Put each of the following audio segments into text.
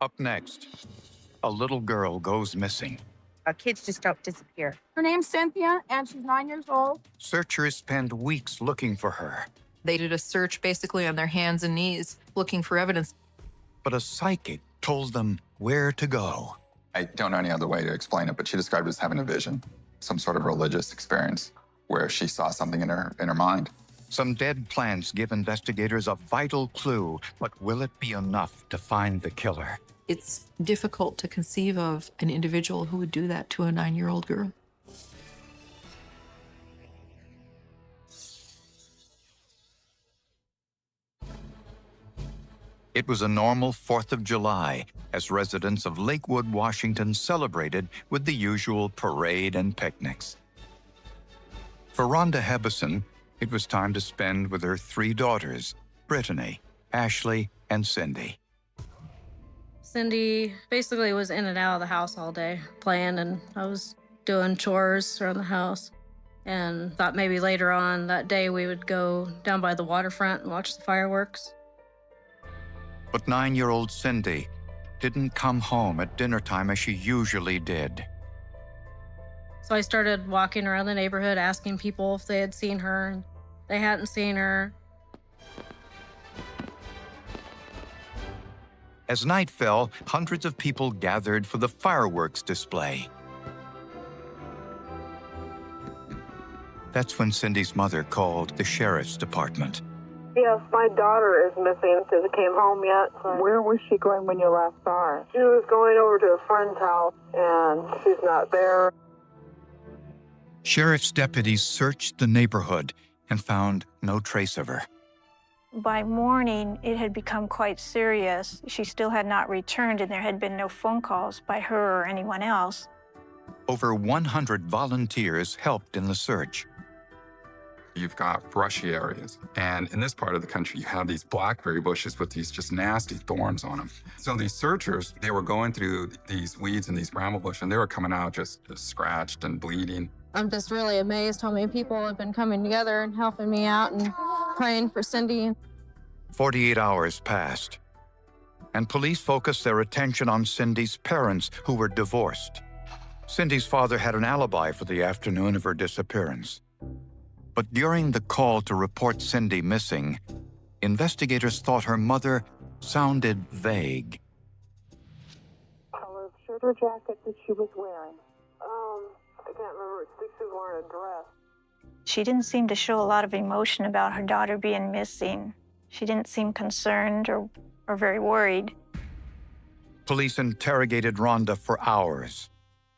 Up next, a little girl goes missing. Kids just don't disappear. Her name's Cynthia, and she's 9 years old. Searchers spend weeks looking for her. They did a search basically on their hands and knees, looking for evidence. But a psychic told them where to go. I don't know any other way to explain it, but she described it as having a vision, some sort of religious experience where she saw something in her mind. Some dead plants give investigators a vital clue, but will it be enough to find the killer? It's difficult to conceive of an individual who would do that to a 9-year-old girl. It was a normal 4th of July as residents of Lakewood, Washington celebrated with the usual parade and picnics. For Rhonda Hebison, it was time to spend with her 3 daughters, Brittany, Ashley, and Cindy. Cindy basically was in and out of the house all day playing, and I was doing chores around the house and thought maybe later on that day we would go down by the waterfront and watch the fireworks. But 9-year-old Cindy didn't come home at dinner time as she usually did. So I started walking around the neighborhood asking people if they had seen her, and they hadn't seen her. As night fell, hundreds of people gathered for the fireworks display. That's when Cindy's mother called the sheriff's department. Yes, my daughter is missing. She hasn't came home yet. So. Where was she going when you last saw her? She was going over to a friend's house, and she's not there. Sheriff's deputies searched the neighborhood and found no trace of her. By morning, it had become quite serious. She still had not returned, and there had been no phone calls by her or anyone else. Over 100 volunteers helped in the search. You've got brushy areas, and in this part of the country, you have these blackberry bushes with these just nasty thorns on them. So these searchers, they were going through these weeds and these bramble bush, and they were coming out just scratched and bleeding. I'm just really amazed how many people have been coming together and helping me out and praying for Cindy. 48 hours passed, and police focused their attention on Cindy's parents, who were divorced. Cindy's father had an alibi for the afternoon of her disappearance. But during the call to report Cindy missing, investigators thought her mother sounded vague. Color of shirt or jacket that she was wearing? I can't remember. I think she was wearing a dress. She didn't seem to show a lot of emotion about her daughter being missing. She didn't seem concerned or very worried. Police interrogated Rhonda for hours.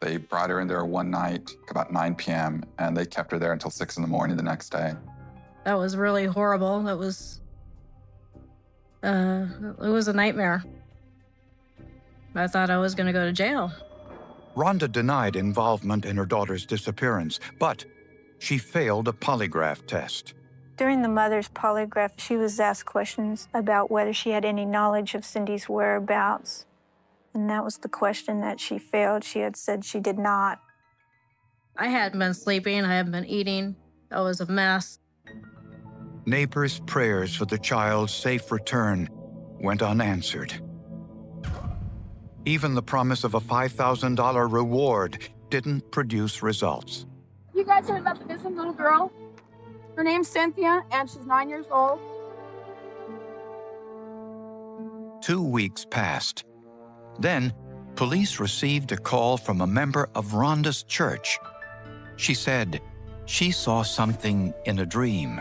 They brought her in there one night, about 9 p.m., and they kept her there until 6 in the morning the next day. That was really horrible. That was, it was a nightmare. I thought I was going to go to jail. Rhonda denied involvement in her daughter's disappearance, but she failed a polygraph test. During the mother's polygraph, she was asked questions about whether she had any knowledge of Cindy's whereabouts. And that was the question that she failed. She had said she did not. I hadn't been sleeping. I hadn't been eating. I was a mess. Neighbors' prayers for the child's safe return went unanswered. Even the promise of a $5,000 reward didn't produce results. You guys heard about the missing little girl? Her name's Cynthia, and she's 9 years old. 2 weeks passed. Then, police received a call from a member of Rhonda's church. She said she saw something in a dream.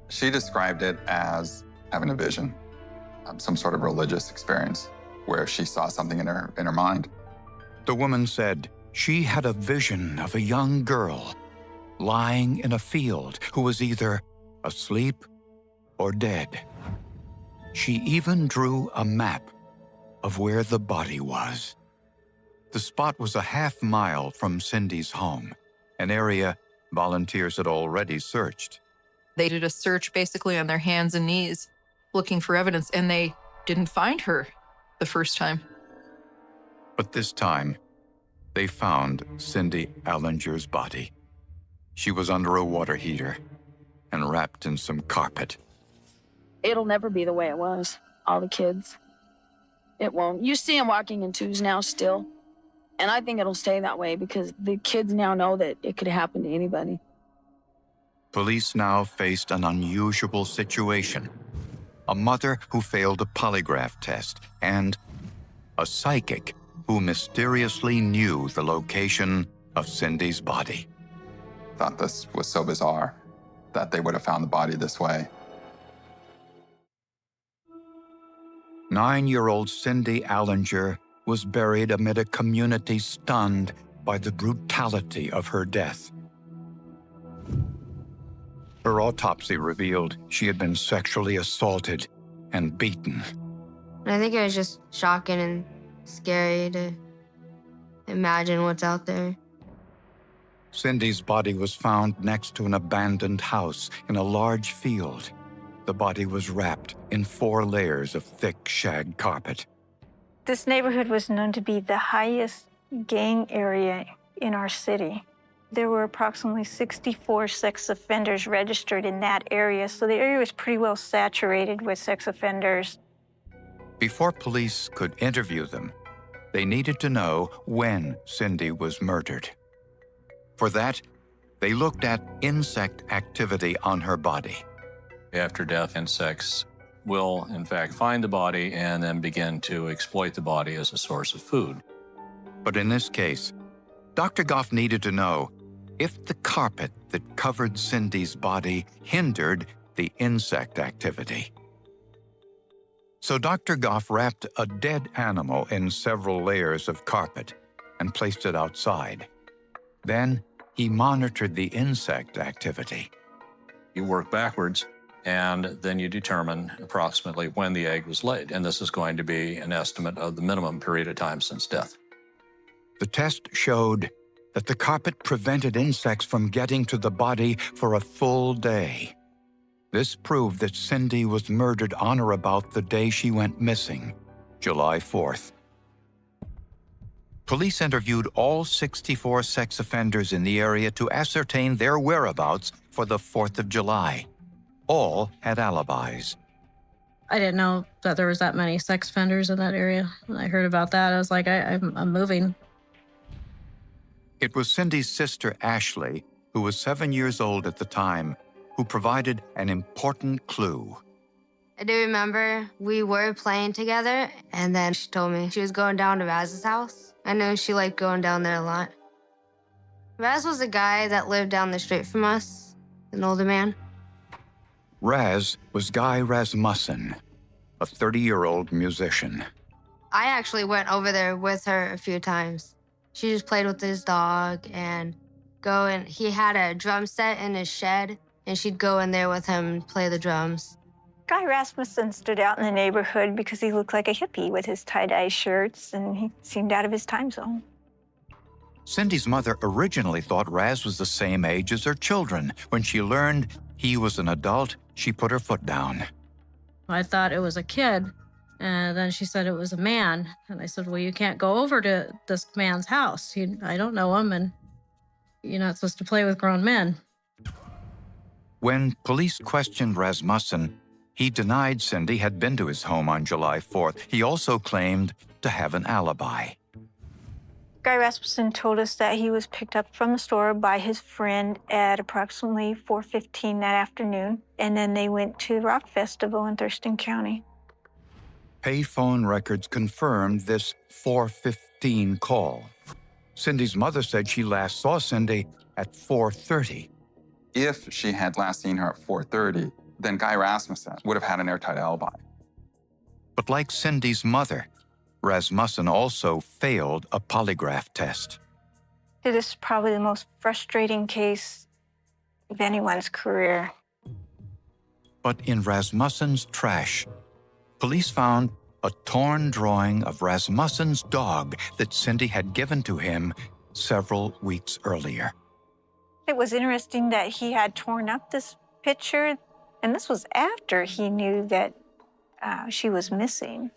She described it as having a vision, some sort of religious experience where she saw something in her mind. The woman said she had a vision of a young girl lying in a field who was either asleep or dead. She even drew a map of where the body was. The spot was a half-mile from Cindy's home, an area volunteers had already searched. They did a search basically on their hands and knees, looking for evidence, and they didn't find her the first time. But this time, they found Cindy Allinger's body. She was under a water heater and wrapped in some carpet. It'll never be the way it was. All the kids, It won't. You see them walking in twos now still. And I think it'll stay that way because the kids now know that it could happen to anybody. Police now faced an unusual situation. A mother who failed a polygraph test and a psychic who mysteriously knew the location of Cindy's body. Thought this was so bizarre that they would have found the body this way. 9-year-old Cindy Allinger was buried amid a community stunned by the brutality of her death. Her autopsy revealed she had been sexually assaulted and beaten. I think it was just shocking and scary to imagine what's out there. Cindy's body was found next to an abandoned house in a large field. The body was wrapped in 4 layers of thick shag carpet. This neighborhood was known to be the highest gang area in our city. There were approximately 64 sex offenders registered in that area, so the area was pretty well saturated with sex offenders. Before police could interview them, they needed to know when Cindy was murdered. For that, they looked at insect activity on her body. After death, insects will, in fact, find the body and then begin to exploit the body as a source of food. But in this case, Dr. Goff needed to know if the carpet that covered Cindy's body hindered the insect activity. So Dr. Goff wrapped a dead animal in several layers of carpet and placed it outside. Then he monitored the insect activity. You work backwards, and then you determine approximately when the egg was laid. And this is going to be an estimate of the minimum period of time since death. The test showed that the carpet prevented insects from getting to the body for a full day. This proved that Cindy was murdered on or about the day she went missing, July 4th. Police interviewed all 64 sex offenders in the area to ascertain their whereabouts for the 4th of July. All had alibis. I didn't know that there was that many sex offenders in that area. When I heard about that, I was like, I'm moving. It was Cindy's sister, Ashley, who was 7 years old at the time, who provided an important clue. I do remember we were playing together, and then she told me she was going down to Raz's house. I knew she liked going down there a lot. Raz was a guy that lived down the street from us, an older man. Raz was Guy Rasmussen, a 30-year-old musician. I actually went over there with her a few times. She just played with his dog and he had a drum set in his shed, and she'd go in there with him and play the drums. Guy Rasmussen stood out in the neighborhood because he looked like a hippie with his tie-dye shirts, and he seemed out of his time zone. Cindy's mother originally thought Raz was the same age as her children. When she learned he was an adult, she put her foot down. I thought it was a kid, and then she said it was a man. And I said, well, you can't go over to this man's house. I don't know him, and you're not supposed to play with grown men. When police questioned Rasmussen, he denied Cindy had been to his home on July 4th. He also claimed to have an alibi. Guy Rasmussen told us that he was picked up from the store by his friend at approximately 4:15 that afternoon, and then they went to the Rock Festival in Thurston County. Payphone records confirmed this 4:15 call. Cindy's mother said she last saw Cindy at 4:30. If she had last seen her at 4:30, then Guy Rasmussen would have had an airtight alibi. But like Cindy's mother, Rasmussen also failed a polygraph test. This is probably the most frustrating case of anyone's career. But in Rasmussen's trash, police found a torn drawing of Rasmussen's dog that Cindy had given to him several weeks earlier. It was interesting that he had torn up this picture, and this was after he knew that she was missing.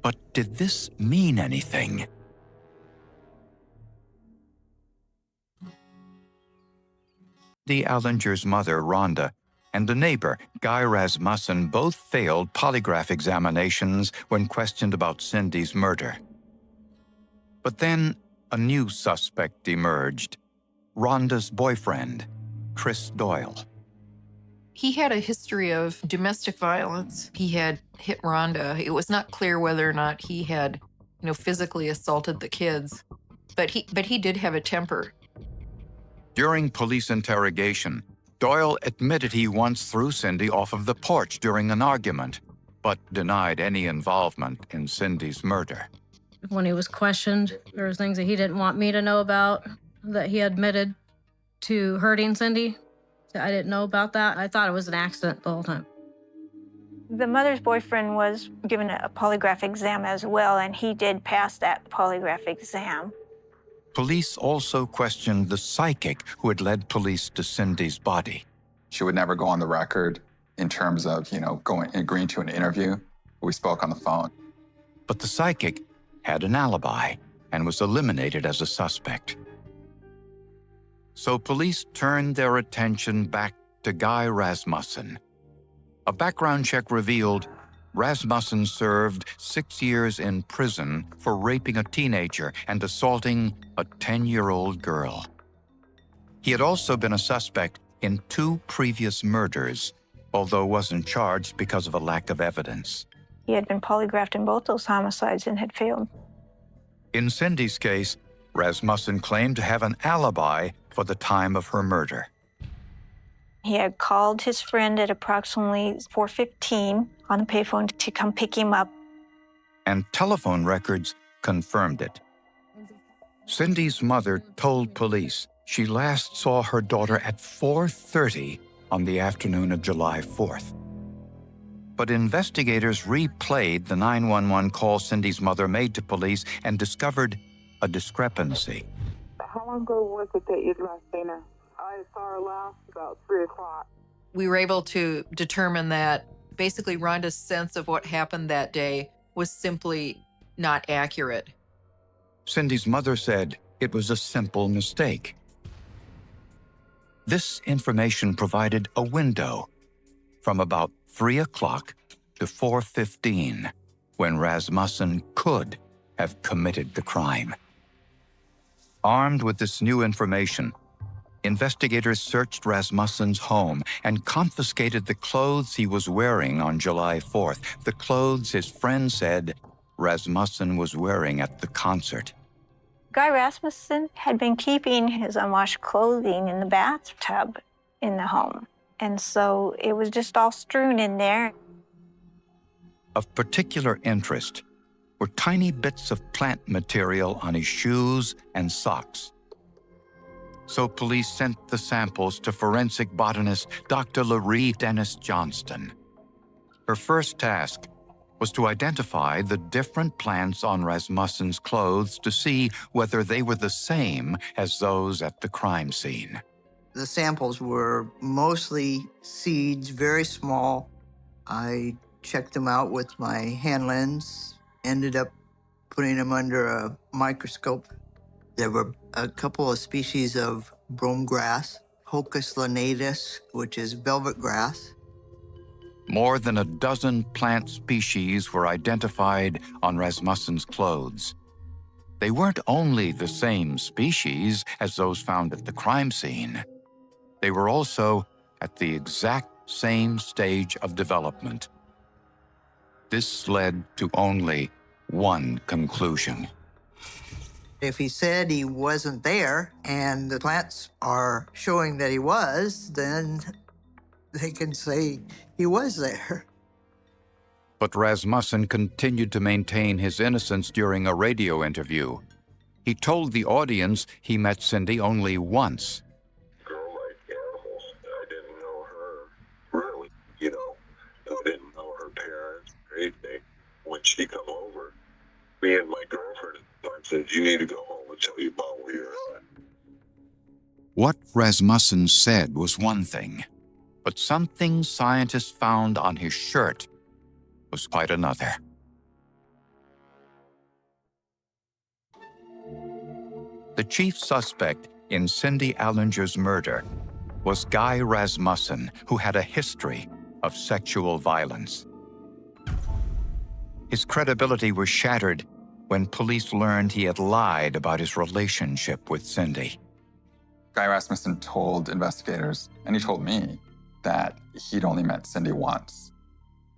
But did this mean anything? Cindy Allinger's mother, Rhonda, and a neighbor, Guy Rasmussen, both failed polygraph examinations when questioned about Cindy's murder. But then a new suspect emerged, Rhonda's boyfriend, Chris Doyle. He had a history of domestic violence. He had hit Rhonda. It was not clear whether or not he had, physically assaulted the kids, but he did have a temper. During police interrogation, Doyle admitted he once threw Cindy off of the porch during an argument, but denied any involvement in Cindy's murder. When he was questioned, there were things that he didn't want me to know about, that he admitted to hurting Cindy. I didn't know about that. I thought it was an accident the whole time. The mother's boyfriend was given a polygraph exam as well, and he did pass that polygraph exam. Police also questioned the psychic who had led police to Cindy's body. She would never go on the record in terms of, agreeing to an interview. We spoke on the phone. But the psychic had an alibi and was eliminated as a suspect. So police turned their attention back to Guy Rasmussen. A background check revealed Rasmussen served 6 years in prison for raping a teenager and assaulting a 10-year-old girl. He had also been a suspect in 2 previous murders, although wasn't charged because of a lack of evidence. He had been polygraphed in both those homicides and had failed. In Cindy's case, Rasmussen claimed to have an alibi for the time of her murder. He had called his friend at approximately 4:15 on the payphone to come pick him up. And telephone records confirmed it. Cindy's mother told police she last saw her daughter at 4:30 on the afternoon of July 4th. But investigators replayed the 911 call Cindy's mother made to police and discovered a discrepancy. How long ago was it that you'd last seen her? I saw her last about 3 o'clock. We were able to determine that basically Rhonda's sense of what happened that day was simply not accurate. Cindy's mother said it was a simple mistake. This information provided a window from about 3 o'clock to 4:15 when Rasmussen could have committed the crime. Armed with this new information, investigators searched Rasmussen's home and confiscated the clothes he was wearing on July 4th, the clothes his friend said Rasmussen was wearing at the concert. Guy Rasmussen had been keeping his unwashed clothing in the bathtub in the home, and so it was just all strewn in there. Of particular interest were tiny bits of plant material on his shoes and socks. So police sent the samples to forensic botanist Dr. Laree Dennis Johnston. Her first task was to identify the different plants on Rasmussen's clothes to see whether they were the same as those at the crime scene. The samples were mostly seeds, very small. I checked them out with my hand lens, ended up putting them under a microscope. There were a couple of species of brome grass, Hocus lanatus, which is velvet grass. More than a dozen plant species were identified on Rasmussen's clothes. They weren't only the same species as those found at the crime scene. They were also at the exact same stage of development. This led to only one conclusion. If he said he wasn't there and the plants are showing that he was, then they can say he was there. But Rasmussen continued to maintain his innocence during a radio interview. He told the audience he met Cindy only once. Girl liked animals. I didn't know her really, I didn't know her parents or anything. When she come over, me and my girlfriend at the time said, you need to go home and tell you about where you're at. What Rasmussen said was one thing, but something scientists found on his shirt was quite another. The chief suspect in Cindy Allinger's murder was Guy Rasmussen, who had a history of sexual violence. His credibility was shattered when police learned he had lied about his relationship with Cindy. Guy Rasmussen told investigators, and he told me, that he'd only met Cindy once.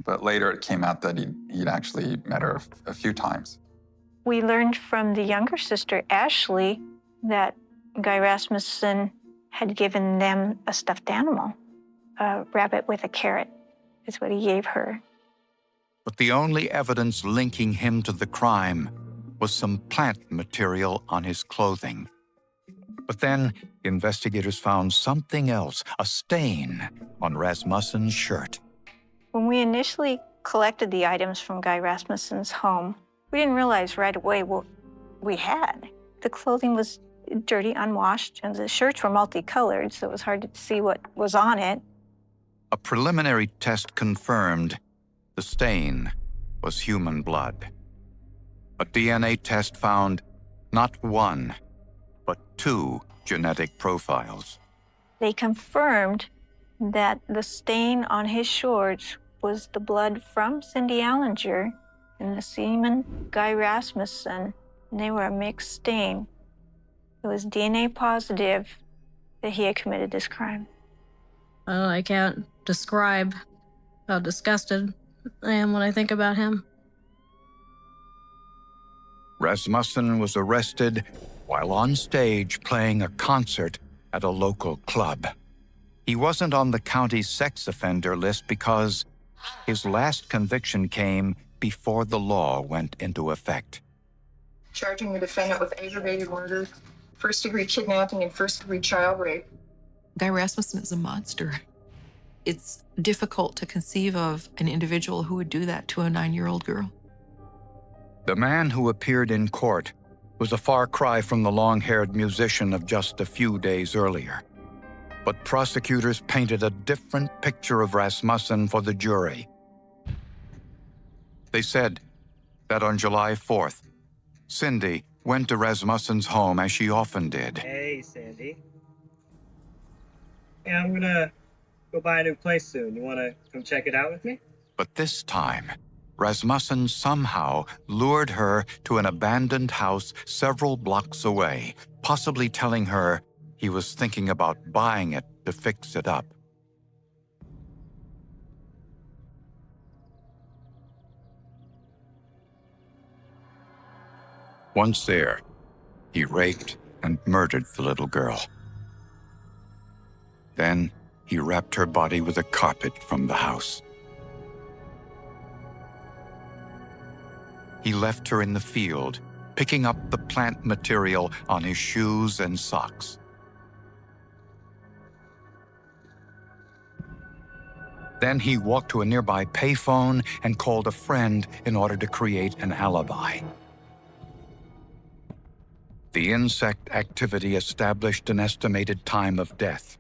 But later it came out that he'd actually met her a few times. We learned from the younger sister, Ashley, that Guy Rasmussen had given them a stuffed animal, a rabbit with a carrot, is what he gave her. But the only evidence linking him to the crime was some plant material on his clothing. But then investigators found something else, a stain on Rasmussen's shirt. When we initially collected the items from Guy Rasmussen's home, we didn't realize right away what we had. The clothing was dirty, unwashed, and the shirts were multicolored, so it was hard to see what was on it. A preliminary test confirmed the stain was human blood. A DNA test found not one, but 2 genetic profiles. They confirmed that the stain on his shorts was the blood from Cindy Allinger and the semen Guy Rasmussen, and they were a mixed stain. It was DNA positive that he had committed this crime. Well, I can't describe how disgusted I am when I think about him. Rasmussen was arrested while on stage playing a concert at a local club. He wasn't on the county's sex offender list because his last conviction came before the law went into effect. Charging the defendant with aggravated murder, first-degree kidnapping, and first-degree child rape. Guy Rasmussen is a monster. It's difficult to conceive of an individual who would do that to a 9-year-old girl. The man who appeared in court was a far cry from the long-haired musician of just a few days earlier. But prosecutors painted a different picture of Rasmussen for the jury. They said that on July 4th, Cindy went to Rasmussen's home as she often did. Hey, Cindy. Yeah, I'm gonna go buy a new place soon. You wanna come check it out with me? But this time, Rasmussen somehow lured her to an abandoned house several blocks away, possibly telling her he was thinking about buying it to fix it up. Once there, he raped and murdered the little girl. Then he wrapped her body with a carpet from the house. He left her in the field, picking up the plant material on his shoes and socks. Then he walked to a nearby payphone and called a friend in order to create an alibi. The insect activity established an estimated time of death,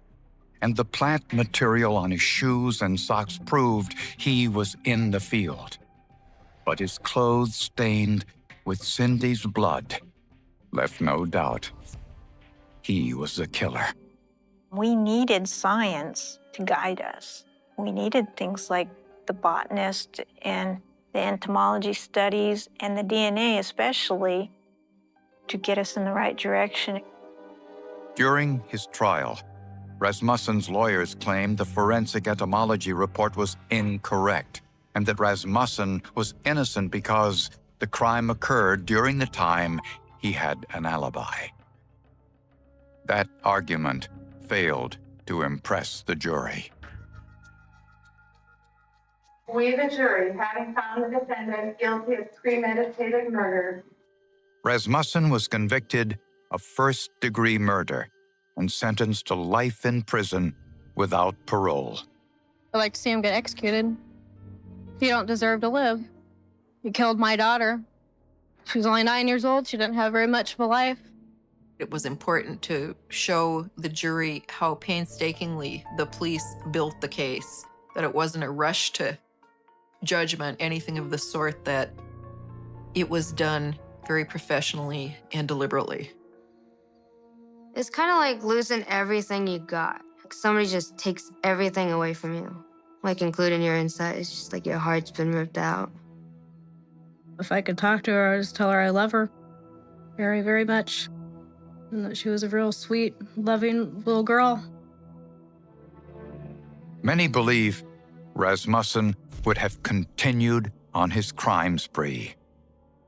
and the plant material on his shoes and socks proved he was in the field. But his clothes stained with Cindy's blood left no doubt he was the killer. We needed science to guide us. We needed things like the botanist and the entomology studies and the DNA especially to get us in the right direction. During his trial, Rasmussen's lawyers claimed the forensic entomology report was incorrect and that Rasmussen was innocent because the crime occurred during the time he had an alibi. That argument failed to impress the jury. We, the jury, having found the defendant guilty of premeditated murder. Rasmussen was convicted of first-degree murder and sentenced to life in prison without parole. I'd like to see him get executed. You don't deserve to live. You killed my daughter. She was only 9 years old. She didn't have very much of a life. It was important to show the jury how painstakingly the police built the case, that it wasn't a rush to judgment, anything of the sort, that it was done very professionally and deliberately. It's kind of like losing everything you got. Somebody just takes everything away from you, like including your inside. It's just like your heart's been ripped out. If I could talk to her, I'd just tell her I love her very, very much, and that she was a real sweet, loving little girl. Many believe Rasmussen would have continued on his crime spree.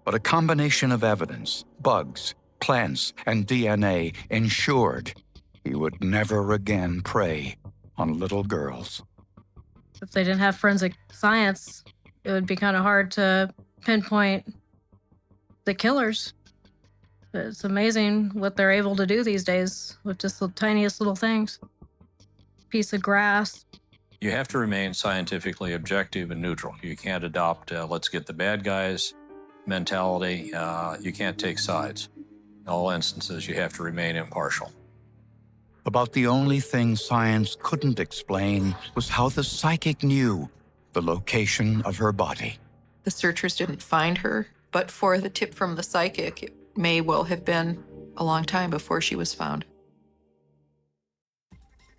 But a combination of evidence, bugs, plants, and DNA ensured he would never again prey on little girls. If they didn't have forensic science, it would be kind of hard to pinpoint the killers. It's amazing what they're able to do these days with just the tiniest little things. Piece of grass. You have to remain scientifically objective and neutral. You can't adopt let's get the bad guys mentality. You can't take sides. In all instances, you have to remain impartial. About the only thing science couldn't explain was how the psychic knew the location of her body. The searchers didn't find her, but for the tip from the psychic, it may well have been a long time before she was found.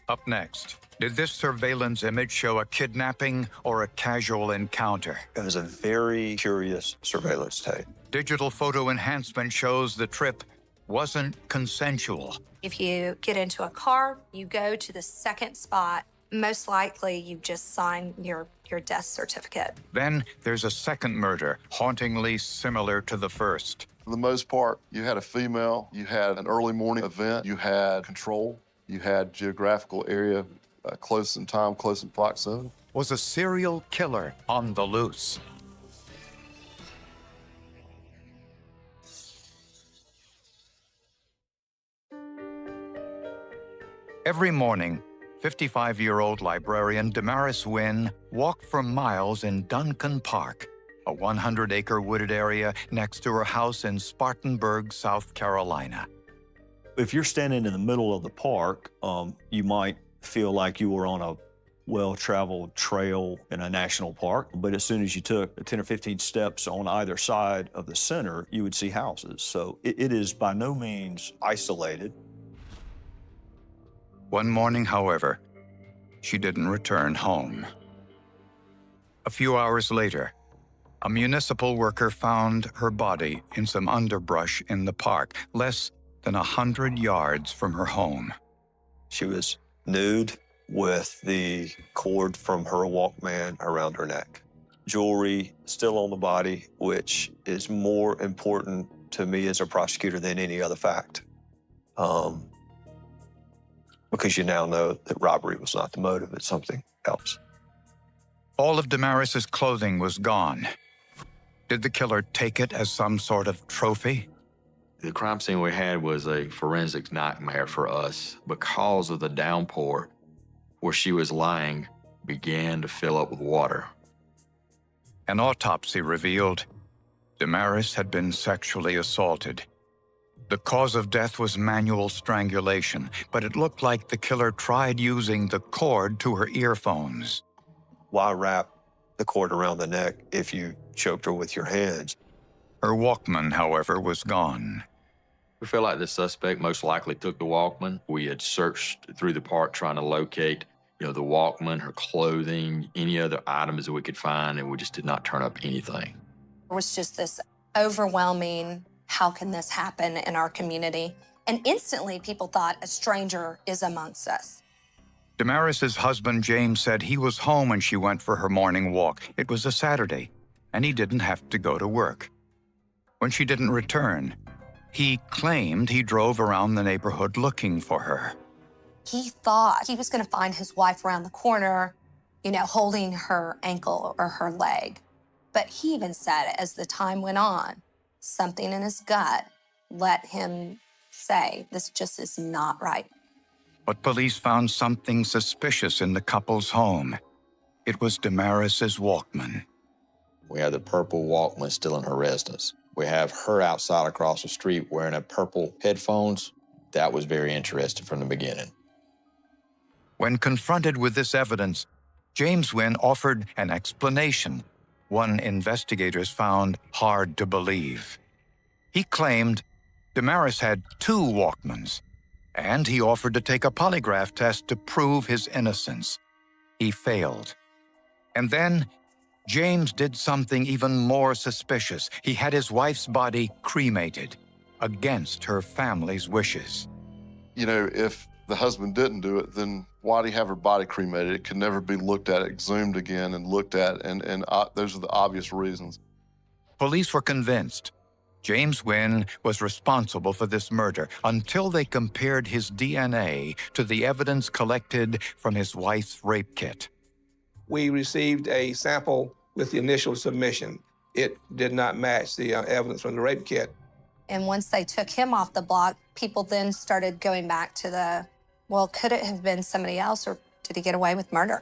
Up next, did this surveillance image show a kidnapping or a casual encounter? It was a very curious surveillance tape. Digital photo enhancement shows the trip wasn't consensual. If you get into a car, you go to the second spot, most likely you just sign your death certificate. Then there's a second murder, hauntingly similar to the first. For the most part, you had a female, you had an early morning event, you had control, you had geographical area close in time, close in proximity. Was a serial killer on the loose? Every morning, 55-year-old librarian Damaris Wynn walked for miles in Duncan Park, a 100-acre wooded area next to her house in Spartanburg, South Carolina. If you're standing in the middle of the park, you might feel like you were on a well-traveled trail in a national park, but as soon as you took 10 or 15 steps on either side of the center, you would see houses. So it is by no means isolated. One morning, however, she didn't return home. A few hours later, a municipal worker found her body in some underbrush in the park, less than 100 yards from her home. She was nude with the cord from her Walkman around her neck. Jewelry still on the body, which is more important to me as a prosecutor than any other fact. Because you now know that robbery was not the motive, it's something else. All of Damaris's clothing was gone. Did the killer take it as some sort of trophy? The crime scene we had was a forensics nightmare for us because of the downpour where she was lying began to fill up with water. An autopsy revealed Damaris had been sexually assaulted. The cause of death was manual strangulation, but it looked like the killer tried using the cord to her earphones. Why wrap the cord around the neck if you choked her with your hands? Her Walkman, however, was gone. We feel like the suspect most likely took the Walkman. We had searched through the park trying to locate, the Walkman, her clothing, any other items that we could find, and we just did not turn up anything. It was just this overwhelming, how can this happen in our community? And instantly people thought a stranger is amongst us. Damaris's husband, James, said he was home when she went for her morning walk. It was a Saturday, and he didn't have to go to work. When she didn't return, he claimed he drove around the neighborhood looking for her. He thought he was going to find his wife around the corner, holding her ankle or her leg. But he even said as the time went on, something in his gut let him say, this just is not right. But police found something suspicious in the couple's home. It was Damaris's Walkman. We have the purple Walkman still in her residence. We have her outside across the street wearing a purple headphones. That was very interesting from the beginning. When confronted with this evidence, James Wynn offered an explanation, one investigators found hard to believe. He claimed Damaris had two Walkmans, and he offered to take a polygraph test to prove his innocence. He failed. And then James did something even more suspicious. He had his wife's body cremated against her family's wishes. You know, if the husband didn't do it, then why do you have her body cremated? It could never be looked at, exhumed again and looked at, and those are the obvious reasons. Police were convinced James Wynn was responsible for this murder until they compared his DNA to the evidence collected from his wife's rape kit. We received a sample with the initial submission. It did not match the evidence from the rape kit. And once they took him off the block, people then started going back to the, well, could it have been somebody else, or did he get away with murder?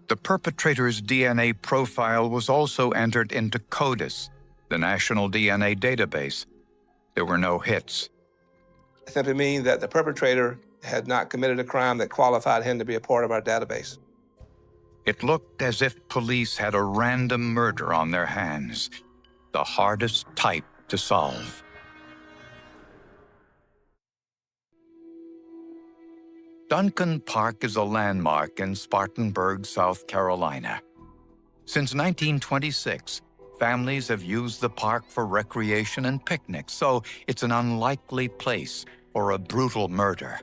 The perpetrator's DNA profile was also entered into CODIS, the national DNA database. There were no hits. It simply means that the perpetrator had not committed a crime that qualified him to be a part of our database. It looked as if police had a random murder on their hands, the hardest type to solve. Duncan Park is a landmark in Spartanburg, South Carolina. Since 1926, families have used the park for recreation and picnics, so it's an unlikely place for a brutal murder.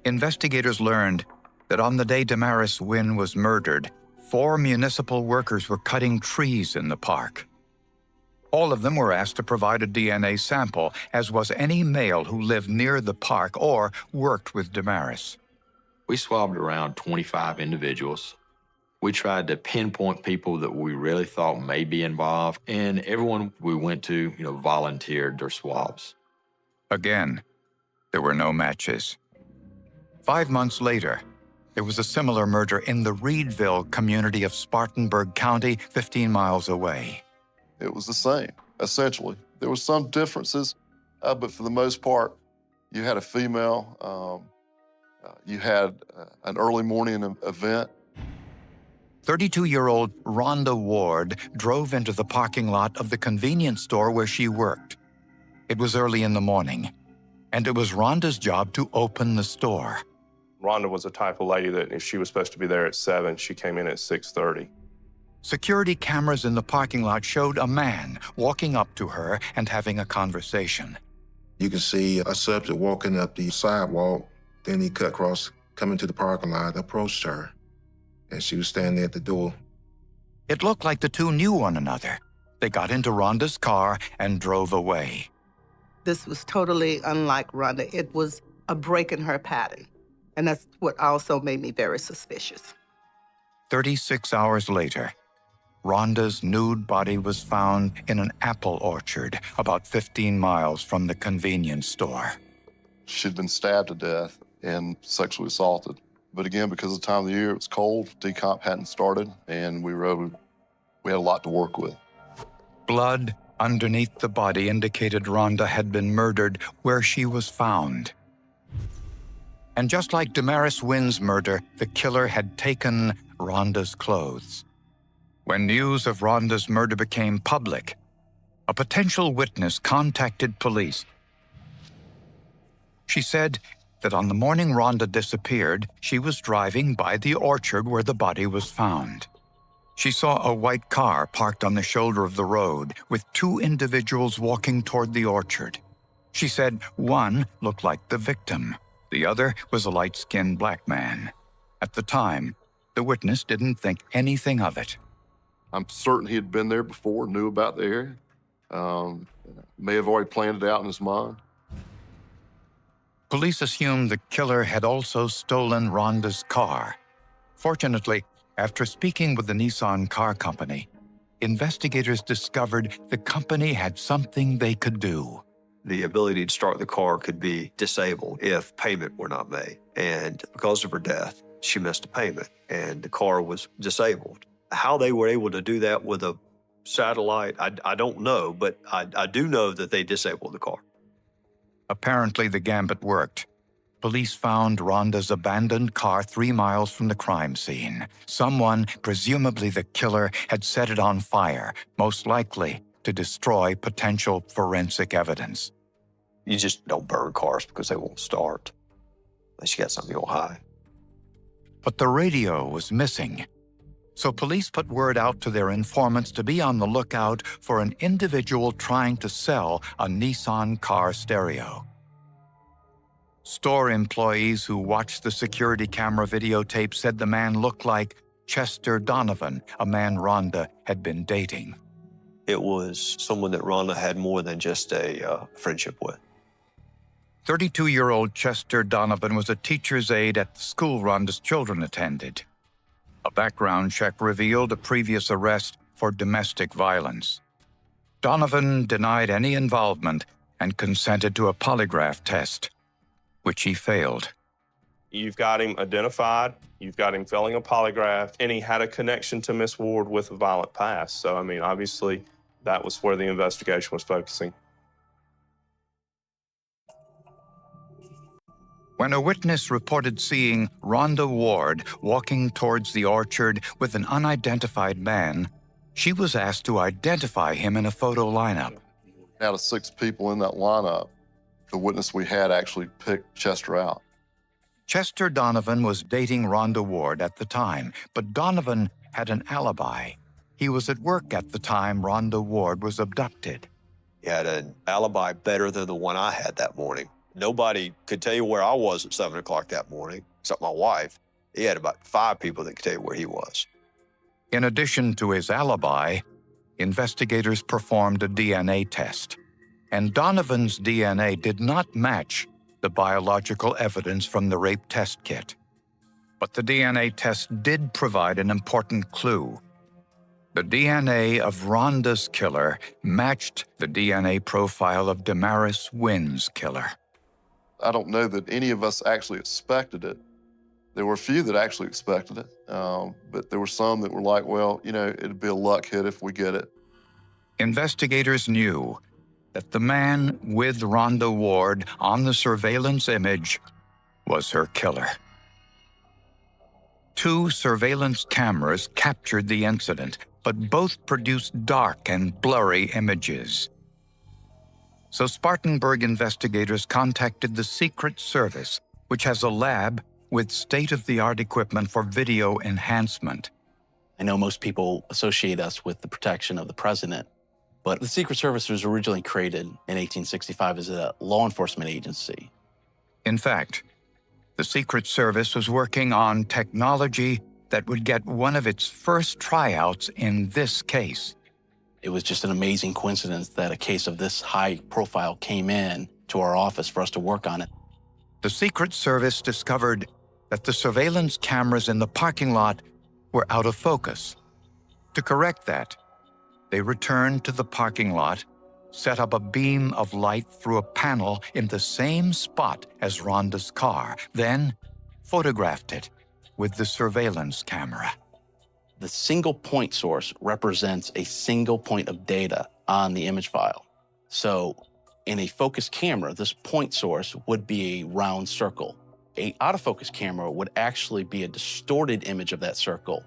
Investigators learned that on the day Damaris Wynn was murdered, 4 municipal workers were cutting trees in the park. All of them were asked to provide a DNA sample, as was any male who lived near the park or worked with Damaris. We swabbed around 25 individuals. We tried to pinpoint people that we really thought may be involved, and everyone we went to, volunteered their swabs. Again, there were no matches. 5 months later, there was a similar murder in the Reedville community of Spartanburg County, 15 miles away. It was the same, essentially. There were some differences, but for the most part, you had a female, you had an early morning event. 32-year-old Rhonda Ward drove into the parking lot of the convenience store where she worked. It was early in the morning, and it was Rhonda's job to open the store. Rhonda was the type of lady that if she was supposed to be there at 7, she came in at 6:30. Security cameras in the parking lot showed a man walking up to her and having a conversation. You can see a subject walking up the sidewalk, then he cut across, coming to the parking lot, approached her, and she was standing at the door. It looked like the two knew one another. They got into Rhonda's car and drove away. This was totally unlike Rhonda. It was a break in her pattern, and that's what also made me very suspicious. 36 hours later, Rhonda's nude body was found in an apple orchard about 15 miles from the convenience store. She'd been stabbed to death and sexually assaulted. But again, because of the time of the year, it was cold, decomp hadn't started, and we had a lot to work with. Blood underneath the body indicated Rhonda had been murdered where she was found. And just like Damaris Wynn's murder, the killer had taken Rhonda's clothes. When news of Rhonda's murder became public, a potential witness contacted police. She said that on the morning Rhonda disappeared, she was driving by the orchard where the body was found. She saw a white car parked on the shoulder of the road with 2 individuals walking toward the orchard. She said one looked like the victim. The other was a light-skinned black man. At the time, the witness didn't think anything of it. I'm certain he had been there before, knew about the area, may have already planned it out in his mind. Police assumed the killer had also stolen Rhonda's car. Fortunately, after speaking with the Nissan car company, investigators discovered the company had something they could do. The ability to start the car could be disabled if payment were not made. And because of her death, she missed a payment and the car was disabled. How they were able to do that with a satellite, I don't know, but I do know that they disabled the car. Apparently, the gambit worked. Police found Rhonda's abandoned car 3 miles from the crime scene. Someone, presumably the killer, had set it on fire, most likely to destroy potential forensic evidence. You just don't burn cars because they won't start unless you got something you'll hide. But the radio was missing. So police put word out to their informants to be on the lookout for an individual trying to sell a Nissan car stereo. Store employees who watched the security camera videotape said the man looked like Chester Donovan, a man Rhonda had been dating. It was someone that Rhonda had more than just a friendship with. 32-year-old Chester Donovan was a teacher's aide at the school Rhonda's children attended. A background check revealed a previous arrest for domestic violence. Donovan denied any involvement and consented to a polygraph test, which he failed. You've got him identified, you've got him failing a polygraph, and he had a connection to Miss Ward with a violent past. So, I mean, obviously, that was where the investigation was focusing. When a witness reported seeing Rhonda Ward walking towards the orchard with an unidentified man, she was asked to identify him in a photo lineup. Out of 6 people in that lineup, the witness we had actually picked Chester out. Chester Donovan was dating Rhonda Ward at the time, but Donovan had an alibi. He was at work at the time Rhonda Ward was abducted. He had an alibi better than the one I had that morning. Nobody could tell you where I was at 7 o'clock that morning, except my wife. He had about 5 people that could tell you where he was. In addition to his alibi, investigators performed a DNA test, and Donovan's DNA did not match the biological evidence from the rape test kit. But the DNA test did provide an important clue. The DNA of Rhonda's killer matched the DNA profile of Damaris Wynn's killer. I don't know that any of us actually expected it. There were a few that actually expected it, but there were some that were like, well, you know, it'd be a luck hit if we get it. Investigators knew that the man with Rhonda Ward on the surveillance image was her killer. 2 surveillance cameras captured the incident, but both produced dark and blurry images. So Spartanburg investigators contacted the Secret Service, which has a lab with state-of-the-art equipment for video enhancement. I know most people associate us with the protection of the president, but the Secret Service was originally created in 1865 as a law enforcement agency. In fact, the Secret Service was working on technology that would get one of its first tryouts in this case. It was just an amazing coincidence that a case of this high profile came in to our office for us to work on it. The Secret Service discovered that the surveillance cameras in the parking lot were out of focus. To correct that, they returned to the parking lot, set up a beam of light through a panel in the same spot as Rhonda's car, then photographed it with the surveillance camera. The single point source represents a single point of data on the image file. So in a focus camera, this point source would be a round circle. An autofocus camera would actually be a distorted image of that circle.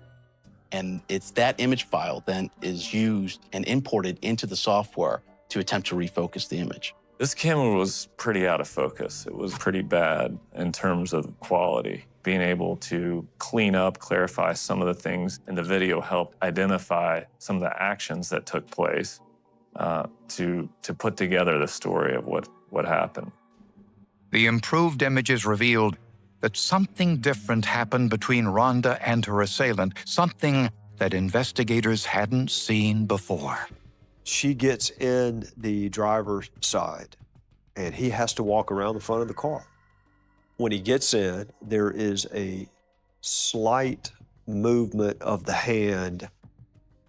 And it's that image file then is used and imported into the software to attempt to refocus the image. This camera was pretty out of focus. It was pretty bad in terms of quality. Being able to clean up, clarify some of the things in the video helped identify some of the actions that took place to put together the story of what happened. The improved images revealed that something different happened between Rhonda and her assailant, something that investigators hadn't seen before. She gets in the driver's side, and he has to walk around the front of the car. When he gets in, there is a slight movement of the hand.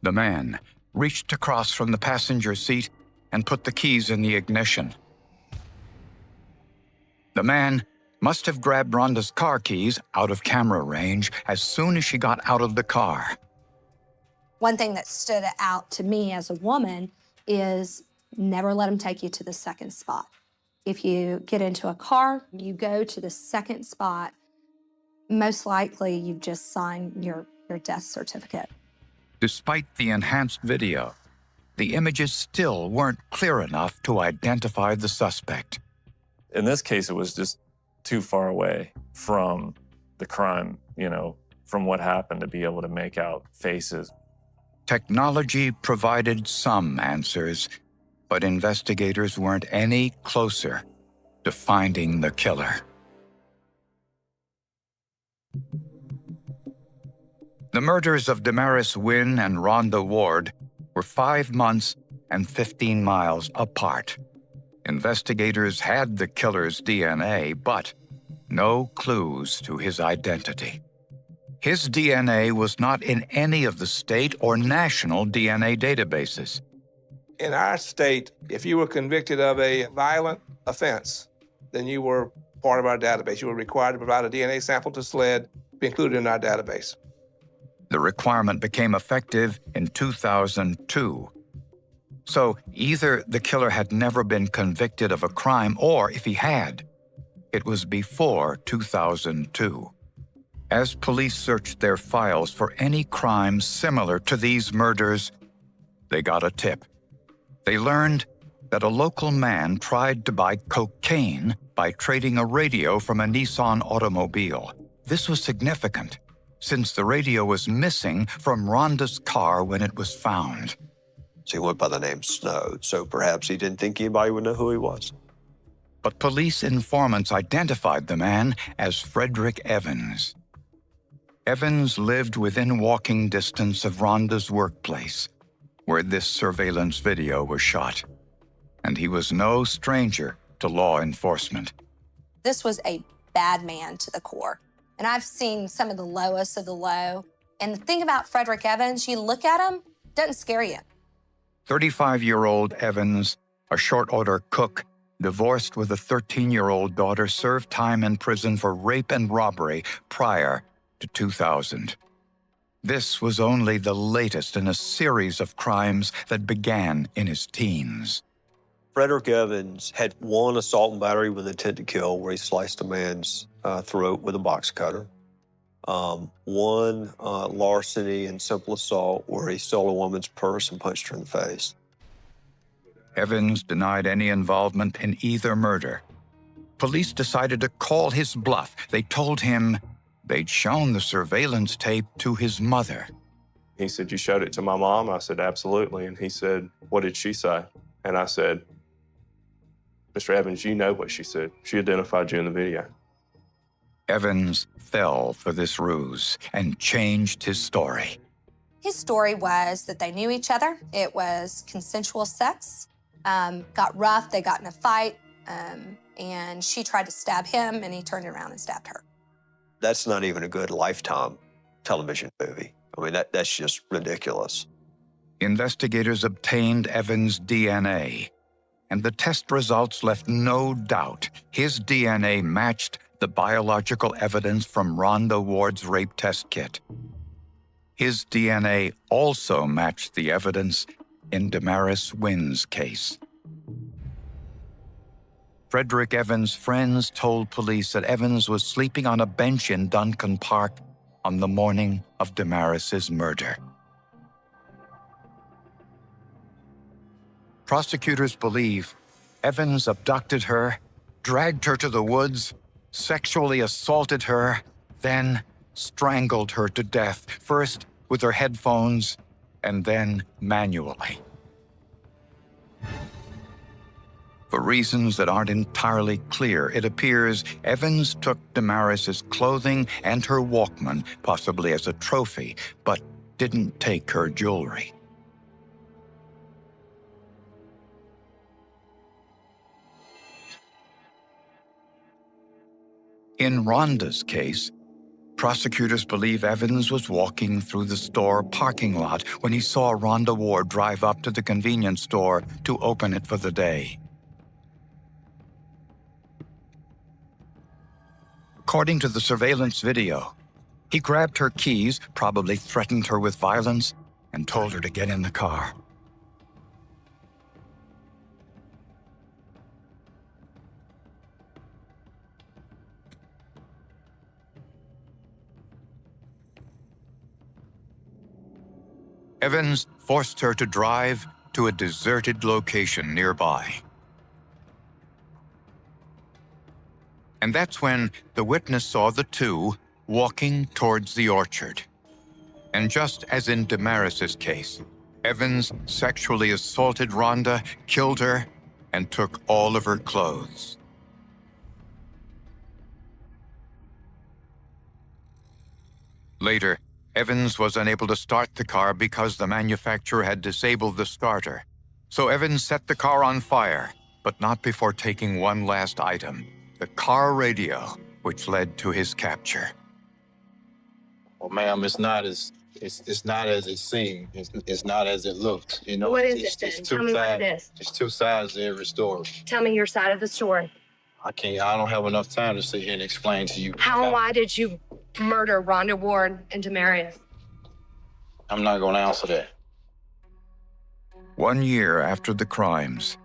The man reached across from the passenger seat and put the keys in the ignition. The man must have grabbed Rhonda's car keys out of camera range as soon as she got out of the car. One thing that stood out to me as a woman is never let them take you to the second spot. If you get into a car, you go to the second spot, most likely you've just signed your death certificate. Despite the enhanced video, the images still weren't clear enough to identify the suspect. In this case, it was just too far away from the crime, from what happened to be able to make out faces. Technology provided some answers, but investigators weren't any closer to finding the killer. The murders of Damaris Wynn and Rhonda Ward were 5 months and 15 miles apart. Investigators had the killer's DNA, but no clues to his identity. His DNA was not in any of the state or national DNA databases. In our state, if you were convicted of a violent offense, then you were part of our database. You were required to provide a DNA sample to SLED to be included in our database. The requirement became effective in 2002. So either the killer had never been convicted of a crime, or if he had, it was before 2002. As police searched their files for any crimes similar to these murders, they got a tip. They learned that a local man tried to buy cocaine by trading a radio from a Nissan automobile. This was significant, since the radio was missing from Rhonda's car when it was found. So he went by the name Snow, so perhaps he didn't think anybody would know who he was. But police informants identified the man as Frederick Evans. Evans lived within walking distance of Rhonda's workplace, where this surveillance video was shot. And he was no stranger to law enforcement. This was a bad man to the core. And I've seen some of the lowest of the low. And the thing about Frederick Evans, you look at him, doesn't scare you. 35-year-old Evans, a short-order cook, divorced with a 13-year-old daughter, served time in prison for rape and robbery prior to 2000. This was only the latest in a series of crimes that began in his teens. Frederick Evans had one assault and battery with intent to kill, where he sliced a man's throat with a box cutter. One larceny and simple assault, where he stole a woman's purse and punched her in the face. Evans denied any involvement in either murder. Police decided to call his bluff. They told him they'd shown the surveillance tape to his mother. He said, "You showed it to my mom?" I said, "Absolutely." And he said, "What did she say?" And I said, "Mr. Evans, you know what she said. She identified you in the video." Evans fell for this ruse and changed his story. His story was that they knew each other. It was consensual sex. Got rough, they got in a fight, and she tried to stab him, and he turned around and stabbed her. That's not even a good Lifetime television movie. I mean, that's just ridiculous. Investigators obtained Evans' DNA, and the test results left no doubt his DNA matched the biological evidence from Rhonda Ward's rape test kit. His DNA also matched the evidence in Damaris Wynn's case. Frederick Evans' friends told police that Evans was sleeping on a bench in Duncan Park on the morning of Damaris's murder. Prosecutors believe Evans abducted her, dragged her to the woods, sexually assaulted her, then strangled her to death, first with her headphones and then manually. For reasons that aren't entirely clear, it appears Evans took Damaris's clothing and her Walkman, possibly as a trophy, but didn't take her jewelry. In Rhonda's case, prosecutors believe Evans was walking through the store parking lot when he saw Rhonda Ward drive up to the convenience store to open it for the day. According to the surveillance video, he grabbed her keys, probably threatened her with violence, and told her to get in the car. Evans forced her to drive to a deserted location nearby. And that's when the witness saw the two walking towards the orchard. And just as in Damaris's case, Evans sexually assaulted Rhonda, killed her, and took all of her clothes. Later, Evans was unable to start the car because the manufacturer had disabled the starter. So Evans set the car on fire, but not before taking one last item, the car radio, which led to his capture. Well, ma'am, it's not as it seems. It's not as it looks. You know. What is it then? Tell me what it is. There's two sides to every story. Tell me your side of the story. I don't have enough time to sit here and explain to you. How and why did you murder Rhonda Ward and Demarius? I'm not going to answer that. 1 year after the crimes,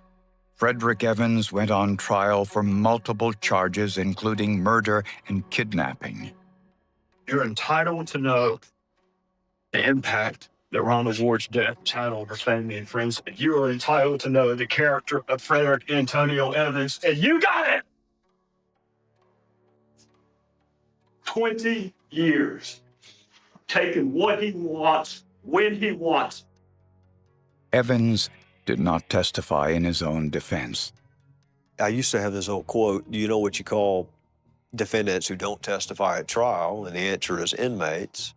Frederick Evans went on trial for multiple charges, including murder and kidnapping. You're entitled to know the impact that Rhonda Ward's death has had on her family and friends. And you are entitled to know the character of Frederick Antonio Evans. And you got it! 20 years. Taking what he wants, when he wants. Evans did not testify in his own defense. I used to have this old quote, do you know what you call defendants who don't testify at trial? And the answer is inmates.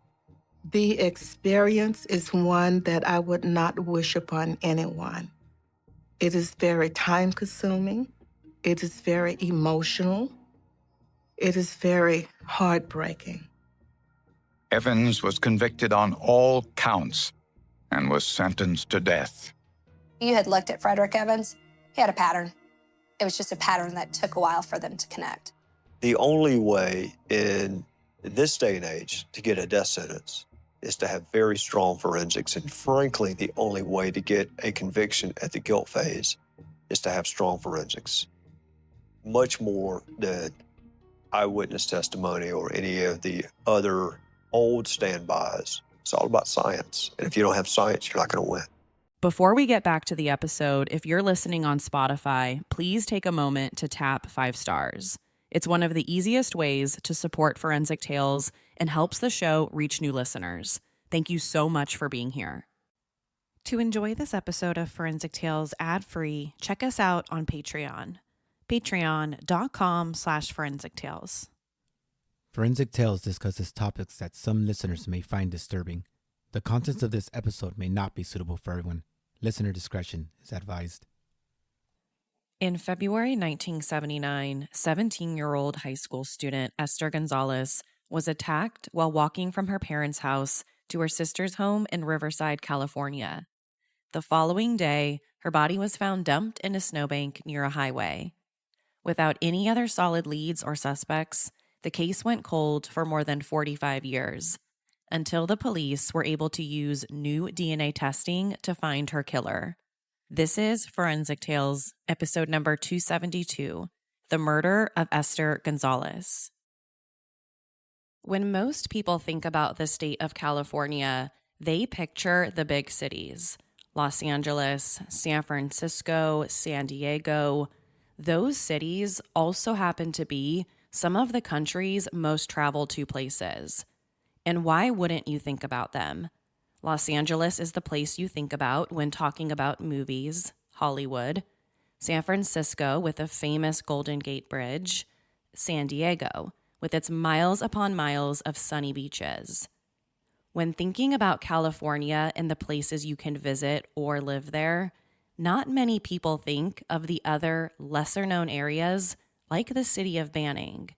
The experience is one that I would not wish upon anyone. It is very time-consuming. It is very emotional. It is very heartbreaking. Evans was convicted on all counts and was sentenced to death. You had looked at Frederick Evans. He had a pattern. It was just a pattern that took a while for them to connect. The only way in this day and age to get a death sentence is to have very strong forensics. And frankly, the only way to get a conviction at the guilt phase is to have strong forensics. Much more than eyewitness testimony or any of the other old standbys. It's all about science. And if you don't have science, you're not going to win. Before we get back to the episode, if you're listening on Spotify, please take a moment to tap 5 stars. It's one of the easiest ways to support Forensic Tales and helps the show reach new listeners. Thank you so much for being here. To enjoy this episode of Forensic Tales ad-free, check us out on Patreon. Patreon.com/Forensic Tales. Forensic Tales discusses topics that some listeners may find disturbing. The contents of this episode may not be suitable for everyone. Listener discretion is advised. In February 1979, 17-year-old high school student Esther Gonzalez was attacked while walking from her parents' house to her sister's home in Riverside, California. The following day, her body was found dumped in a snowbank near a highway. Without any other solid leads or suspects, the case went cold for more than 45 years, until the police were able to use new DNA testing to find her killer. This is Forensic Tales, episode number 272, The Murder of Esther Gonzalez. When most people think about the state of California, they picture the big cities: Los Angeles, San Francisco, San Diego. Those cities also happen to be some of the country's most traveled to places. And why wouldn't you think about them? Los Angeles is the place you think about when talking about movies, Hollywood. San Francisco with the famous Golden Gate Bridge. San Diego with its miles upon miles of sunny beaches. When thinking about California and the places you can visit or live there, not many people think of the other lesser-known areas like the city of Banning.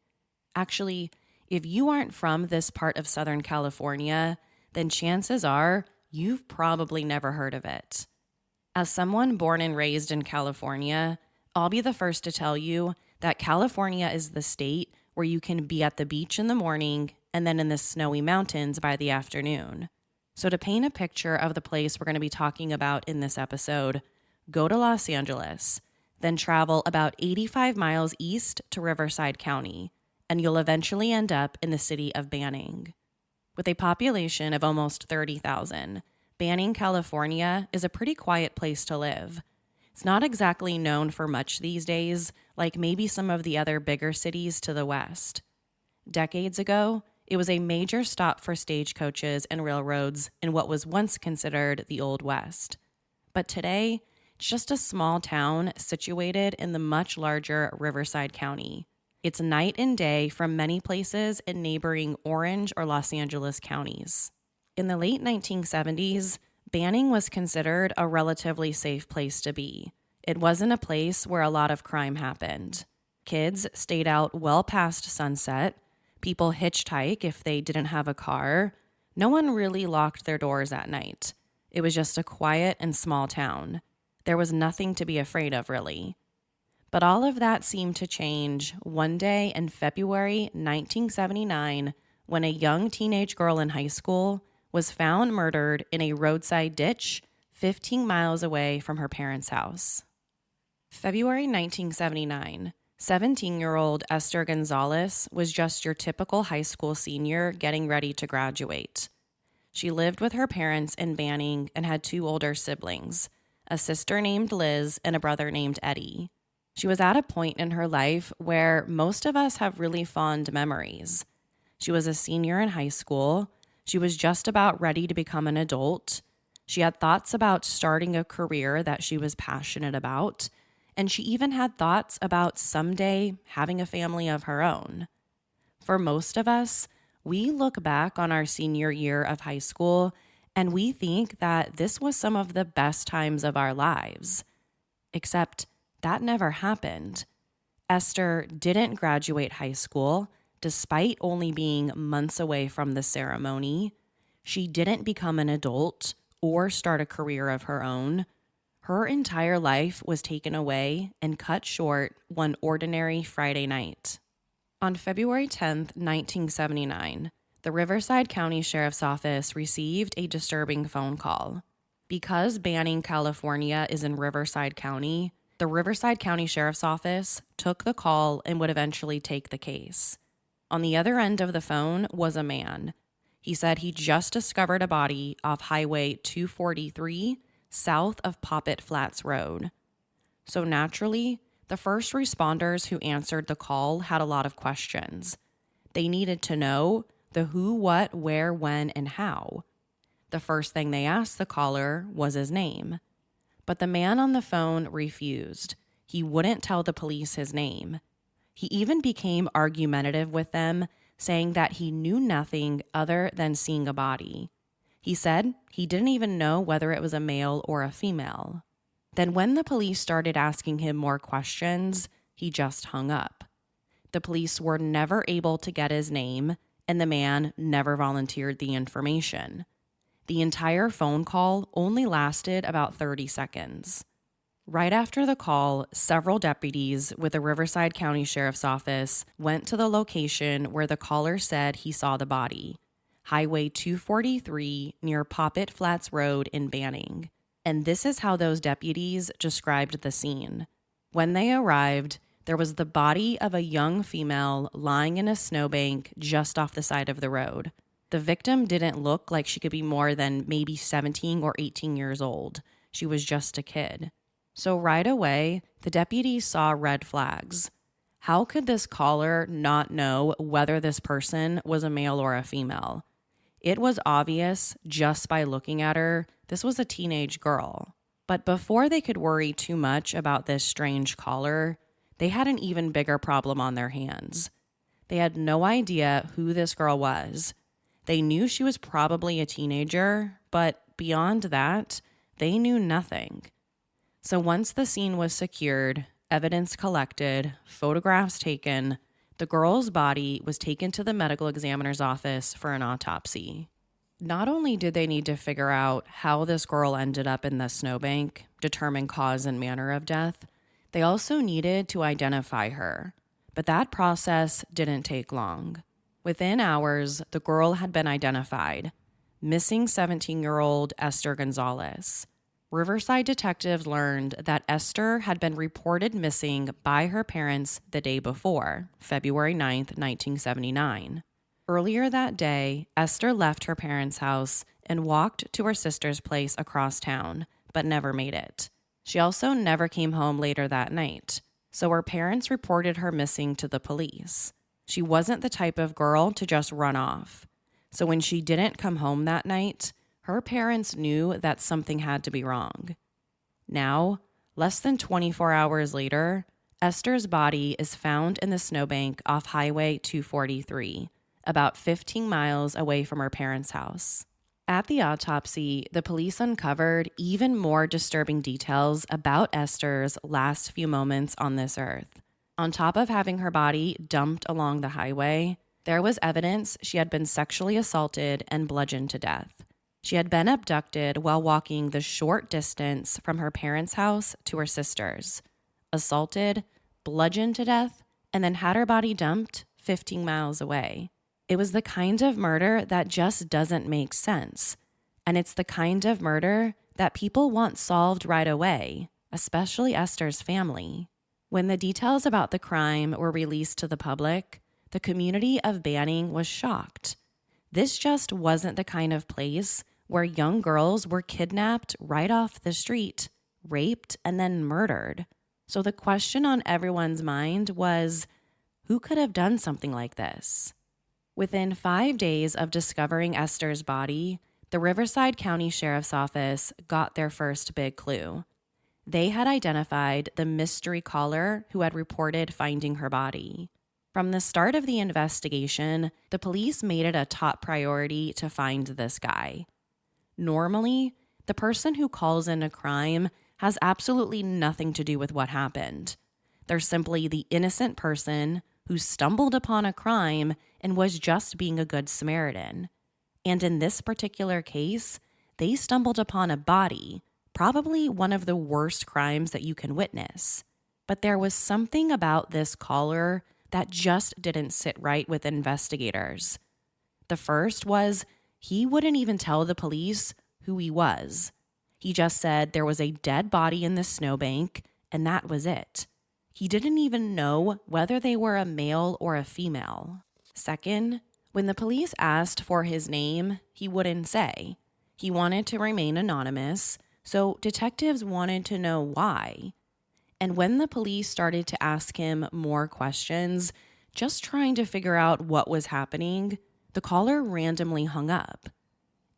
Actually, if you aren't from this part of Southern California, then chances are you've probably never heard of it. As someone born and raised in California, I'll be the first to tell you that California is the state where you can be at the beach in the morning and then in the snowy mountains by the afternoon. So to paint a picture of the place we're going to be talking about in this episode, go to Los Angeles, then travel about 85 miles east to Riverside County, and you'll eventually end up in the city of Banning. With a population of almost 30,000, Banning, California is a pretty quiet place to live. It's not exactly known for much these days, like maybe some of the other bigger cities to the west. Decades ago, it was a major stop for stagecoaches and railroads in what was once considered the Old West. But today, it's just a small town situated in the much larger Riverside County. It's night and day from many places in neighboring Orange or Los Angeles counties. In the late 1970s, Banning was considered a relatively safe place to be. It wasn't a place where a lot of crime happened. Kids stayed out well past sunset. People hitchhiked if they didn't have a car. No one really locked their doors at night. It was just a quiet and small town. There was nothing to be afraid of, really. But all of that seemed to change one day in February 1979 when a young teenage girl in high school was found murdered in a roadside ditch 15 miles away from her parents' house. February 1979, 17-year-old Esther Gonzalez was just your typical high school senior getting ready to graduate. She lived with her parents in Banning and had 2 older siblings, a sister named Liz and a brother named Eddie. She was at a point in her life where most of us have really fond memories. She was a senior in high school. She was just about ready to become an adult. She had thoughts about starting a career that she was passionate about, and she even had thoughts about someday having a family of her own. For most of us, we look back on our senior year of high school and we think that this was some of the best times of our lives. Except that never happened. Esther didn't graduate high school, despite only being months away from the ceremony. She didn't become an adult or start a career of her own. Her entire life was taken away and cut short one ordinary Friday night. On February 10th, 1979, the Riverside County Sheriff's Office received a disturbing phone call. Because Banning, California is in Riverside County, the Riverside County Sheriff's Office took the call and would eventually take the case. On the other end of the phone was a man. He said he just discovered a body off Highway 243 south of Poppet Flats Road. So naturally, the first responders who answered the call had a lot of questions. They needed to know the who, what, where, when, and how. The first thing they asked the caller was his name. But the man on the phone refused. He wouldn't tell the police his name. He even became argumentative with them, saying that he knew nothing other than seeing a body. He said he didn't even know whether it was a male or a female. Then when the police started asking him more questions, he just hung up. The police were never able to get his name, and the man never volunteered the information. The entire phone call only lasted about 30 seconds. Right after the call, several deputies with the Riverside County Sheriff's Office went to the location where the caller said he saw the body, Highway 243 near Poppet Flats Road in Banning. And this is how those deputies described the scene. When they arrived, there was the body of a young female lying in a snowbank just off the side of the road. The victim didn't look like she could be more than maybe 17 or 18 years old. She was just a kid. So right away, the deputies saw red flags. How could this caller not know whether this person was a male or a female? It was obvious just by looking at her, this was a teenage girl. But before they could worry too much about this strange caller, they had an even bigger problem on their hands. They had no idea who this girl was. They knew she was probably a teenager, but beyond that, they knew nothing. So once the scene was secured, evidence collected, photographs taken, the girl's body was taken to the medical examiner's office for an autopsy. Not only did they need to figure out how this girl ended up in the snowbank, determine cause and manner of death, they also needed to identify her. But that process didn't take long. Within hours, the girl had been identified. Missing 17-year-old Esther Gonzalez. Riverside detectives learned that Esther had been reported missing by her parents the day before, February 9th, 1979. Earlier that day, Esther left her parents' house and walked to her sister's place across town, but never made it. She also never came home later that night, so her parents reported her missing to the police. She wasn't the type of girl to just run off. So when she didn't come home that night, her parents knew that something had to be wrong. Now, less than 24 hours later, Esther's body is found in the snowbank off Highway 243, about 15 miles away from her parents' house. At the autopsy, the police uncovered even more disturbing details about Esther's last few moments on this earth. On top of having her body dumped along the highway, there was evidence she had been sexually assaulted and bludgeoned to death. She had been abducted while walking the short distance from her parents' house to her sister's, assaulted, bludgeoned to death, and then had her body dumped 15 miles away. It was the kind of murder that just doesn't make sense. And it's the kind of murder that people want solved right away, especially Esther's family. When the details about the crime were released to the public, the community of Banning was shocked. This just wasn't the kind of place where young girls were kidnapped right off the street, raped, and then murdered. So the question on everyone's mind was, who could have done something like this? Within 5 days of discovering Esther's body, the Riverside County Sheriff's Office got their first big clue. They had identified the mystery caller who had reported finding her body. From the start of the investigation, the police made it a top priority to find this guy. Normally, the person who calls in a crime has absolutely nothing to do with what happened. They're simply the innocent person who stumbled upon a crime and was just being a good Samaritan. And in this particular case, they stumbled upon a body, probably one of the worst crimes that you can witness. But there was something about this caller that just didn't sit right with investigators. The first was he wouldn't even tell the police who he was. He just said there was a dead body in the snowbank, and that was it. He didn't even know whether they were a male or a female. Second, when the police asked for his name, he wouldn't say. He wanted to remain anonymous, so detectives wanted to know why. And when the police started to ask him more questions, just trying to figure out what was happening, the caller randomly hung up.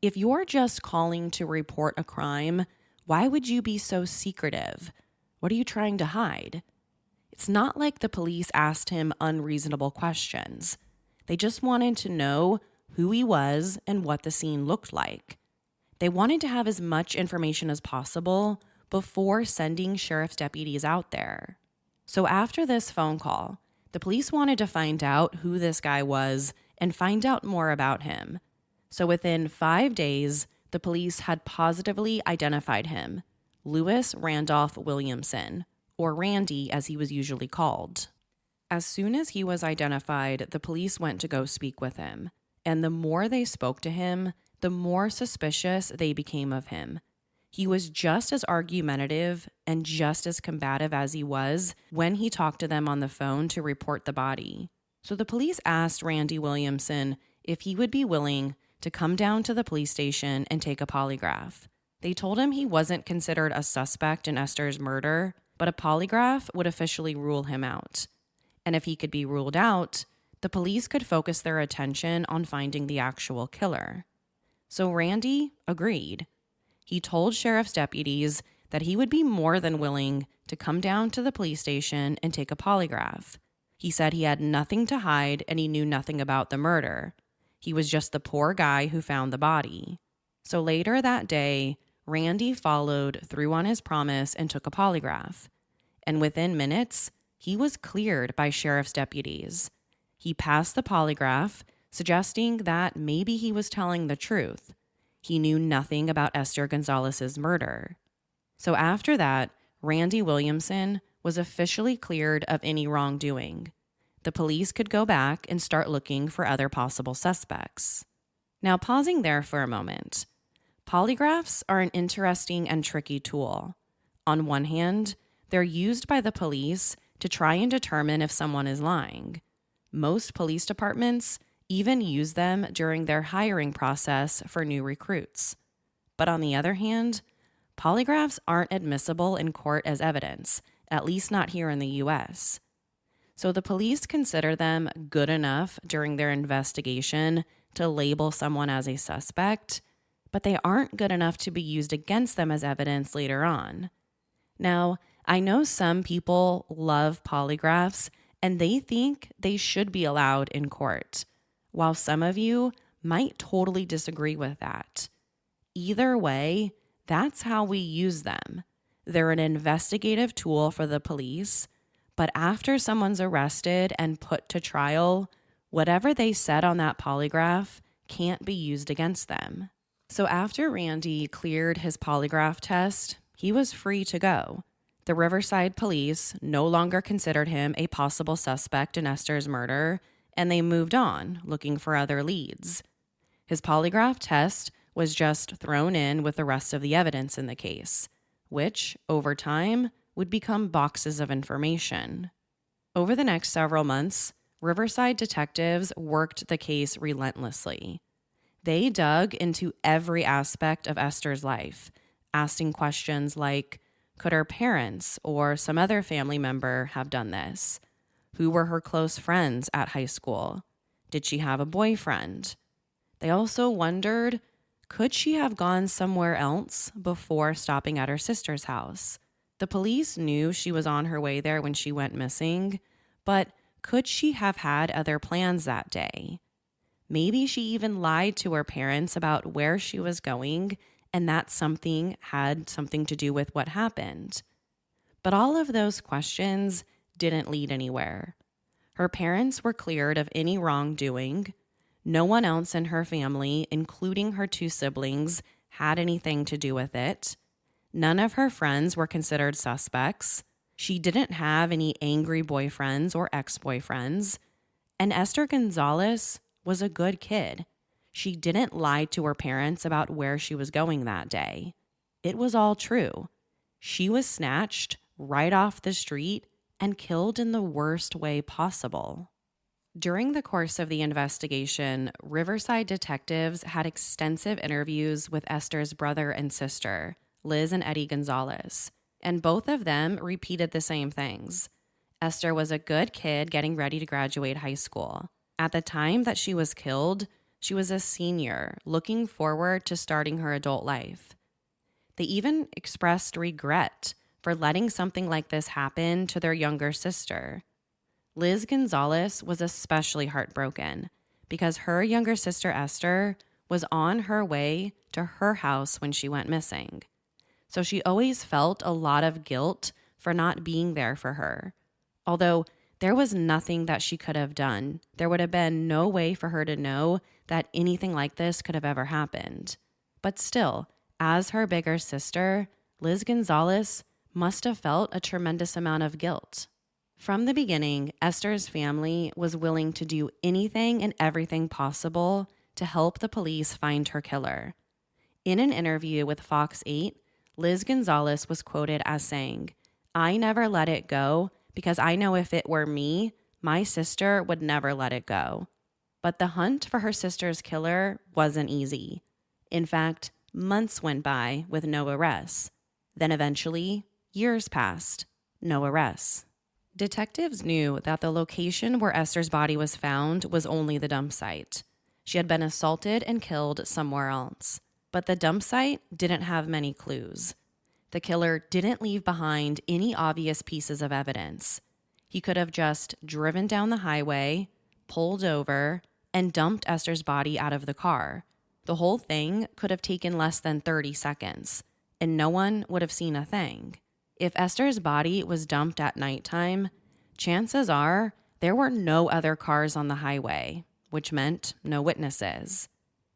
If you're just calling to report a crime, why would you be so secretive? What are you trying to hide? It's not like the police asked him unreasonable questions. They just wanted to know who he was and what the scene looked like. They wanted to have as much information as possible before sending sheriff's deputies out there. So after this phone call, the police wanted to find out who this guy was and find out more about him. So within 5 days, the police had positively identified him, Lewis Randolph Williamson, or Randy as he was usually called. As soon as he was identified, the police went to go speak with him. And the more they spoke to him, the more suspicious they became of him. He was just as argumentative and just as combative as he was when he talked to them on the phone to report the body. So the police asked Randy Williamson if he would be willing to come down to the police station and take a polygraph. They told him he wasn't considered a suspect in Esther's murder, but a polygraph would officially rule him out. And if he could be ruled out, the police could focus their attention on finding the actual killer. So Randy agreed. He told sheriff's deputies that he would be more than willing to come down to the police station and take a polygraph. He said he had nothing to hide and he knew nothing about the murder. He was just the poor guy who found the body. So later that day, Randy followed through on his promise and took a polygraph. And within minutes, he was cleared by sheriff's deputies. He passed the polygraph, suggesting that maybe he was telling the truth. He knew nothing about Esther Gonzalez's murder. So after that, Randy Williamson was officially cleared of any wrongdoing. The police could go back and start looking for other possible suspects. Now, pausing there for a moment. Polygraphs are an interesting and tricky tool. On one hand, they're used by the police to try and determine if someone is lying. Most police departments even use them during their hiring process for new recruits. But on the other hand, polygraphs aren't admissible in court as evidence, at least not here in the US. So the police consider them good enough during their investigation to label someone as a suspect, but they aren't good enough to be used against them as evidence later on. Now, I know some people love polygraphs and they think they should be allowed in court, while some of you might totally disagree with that. Either way, that's how we use them. They're an investigative tool for the police, but after someone's arrested and put to trial, whatever they said on that polygraph can't be used against them. So after Randy cleared his polygraph test, he was free to go. The Riverside police no longer considered him a possible suspect in Esther's murder, and they moved on, looking for other leads. His polygraph test was just thrown in with the rest of the evidence in the case, which, over time, would become boxes of information. Over the next several months, Riverside detectives worked the case relentlessly. They dug into every aspect of Esther's life, asking questions like, could her parents or some other family member have done this? Who were her close friends at high school? Did she have a boyfriend? They also wondered, could she have gone somewhere else before stopping at her sister's house? The police knew she was on her way there when she went missing, but could she have had other plans that day? Maybe she even lied to her parents about where she was going, and that something had something to do with what happened. But all of those questions didn't lead anywhere. Her parents were cleared of any wrongdoing. No one else in her family, including her 2 siblings, had anything to do with it. None of her friends were considered suspects. She didn't have any angry boyfriends or ex-boyfriends. And Esther Gonzalez was a good kid. She didn't lie to her parents about where she was going that day. It was all true. She was snatched right off the street and killed in the worst way possible. During the course of the investigation, Riverside detectives had extensive interviews with Esther's brother and sister, Liz and Eddie Gonzalez, and both of them repeated the same things. Esther was a good kid getting ready to graduate high school. At the time that she was killed, she was a senior looking forward to starting her adult life. They even expressed regret for letting something like this happen to their younger sister. Liz Gonzalez was especially heartbroken because her younger sister Esther was on her way to her house when she went missing. So she always felt a lot of guilt for not being there for her. Although there was nothing that she could have done. There would have been no way for her to know that anything like this could have ever happened. But still, as her bigger sister, Liz Gonzalez must have felt a tremendous amount of guilt. From the beginning, Esther's family was willing to do anything and everything possible to help the police find her killer. In an interview with Fox 8, Liz Gonzalez was quoted as saying, "I never let it go because I know if it were me, my sister would never let it go." But the hunt for her sister's killer wasn't easy. In fact, months went by with no arrests. Then eventually, years passed, no arrests. Detectives knew that the location where Esther's body was found was only the dump site. She had been assaulted and killed somewhere else. But the dump site didn't have many clues. The killer didn't leave behind any obvious pieces of evidence. He could have just driven down the highway, pulled over, and dumped Esther's body out of the car. The whole thing could have taken less than 30 seconds, and no one would have seen a thing. If Esther's body was dumped at nighttime, chances are there were no other cars on the highway, which meant no witnesses.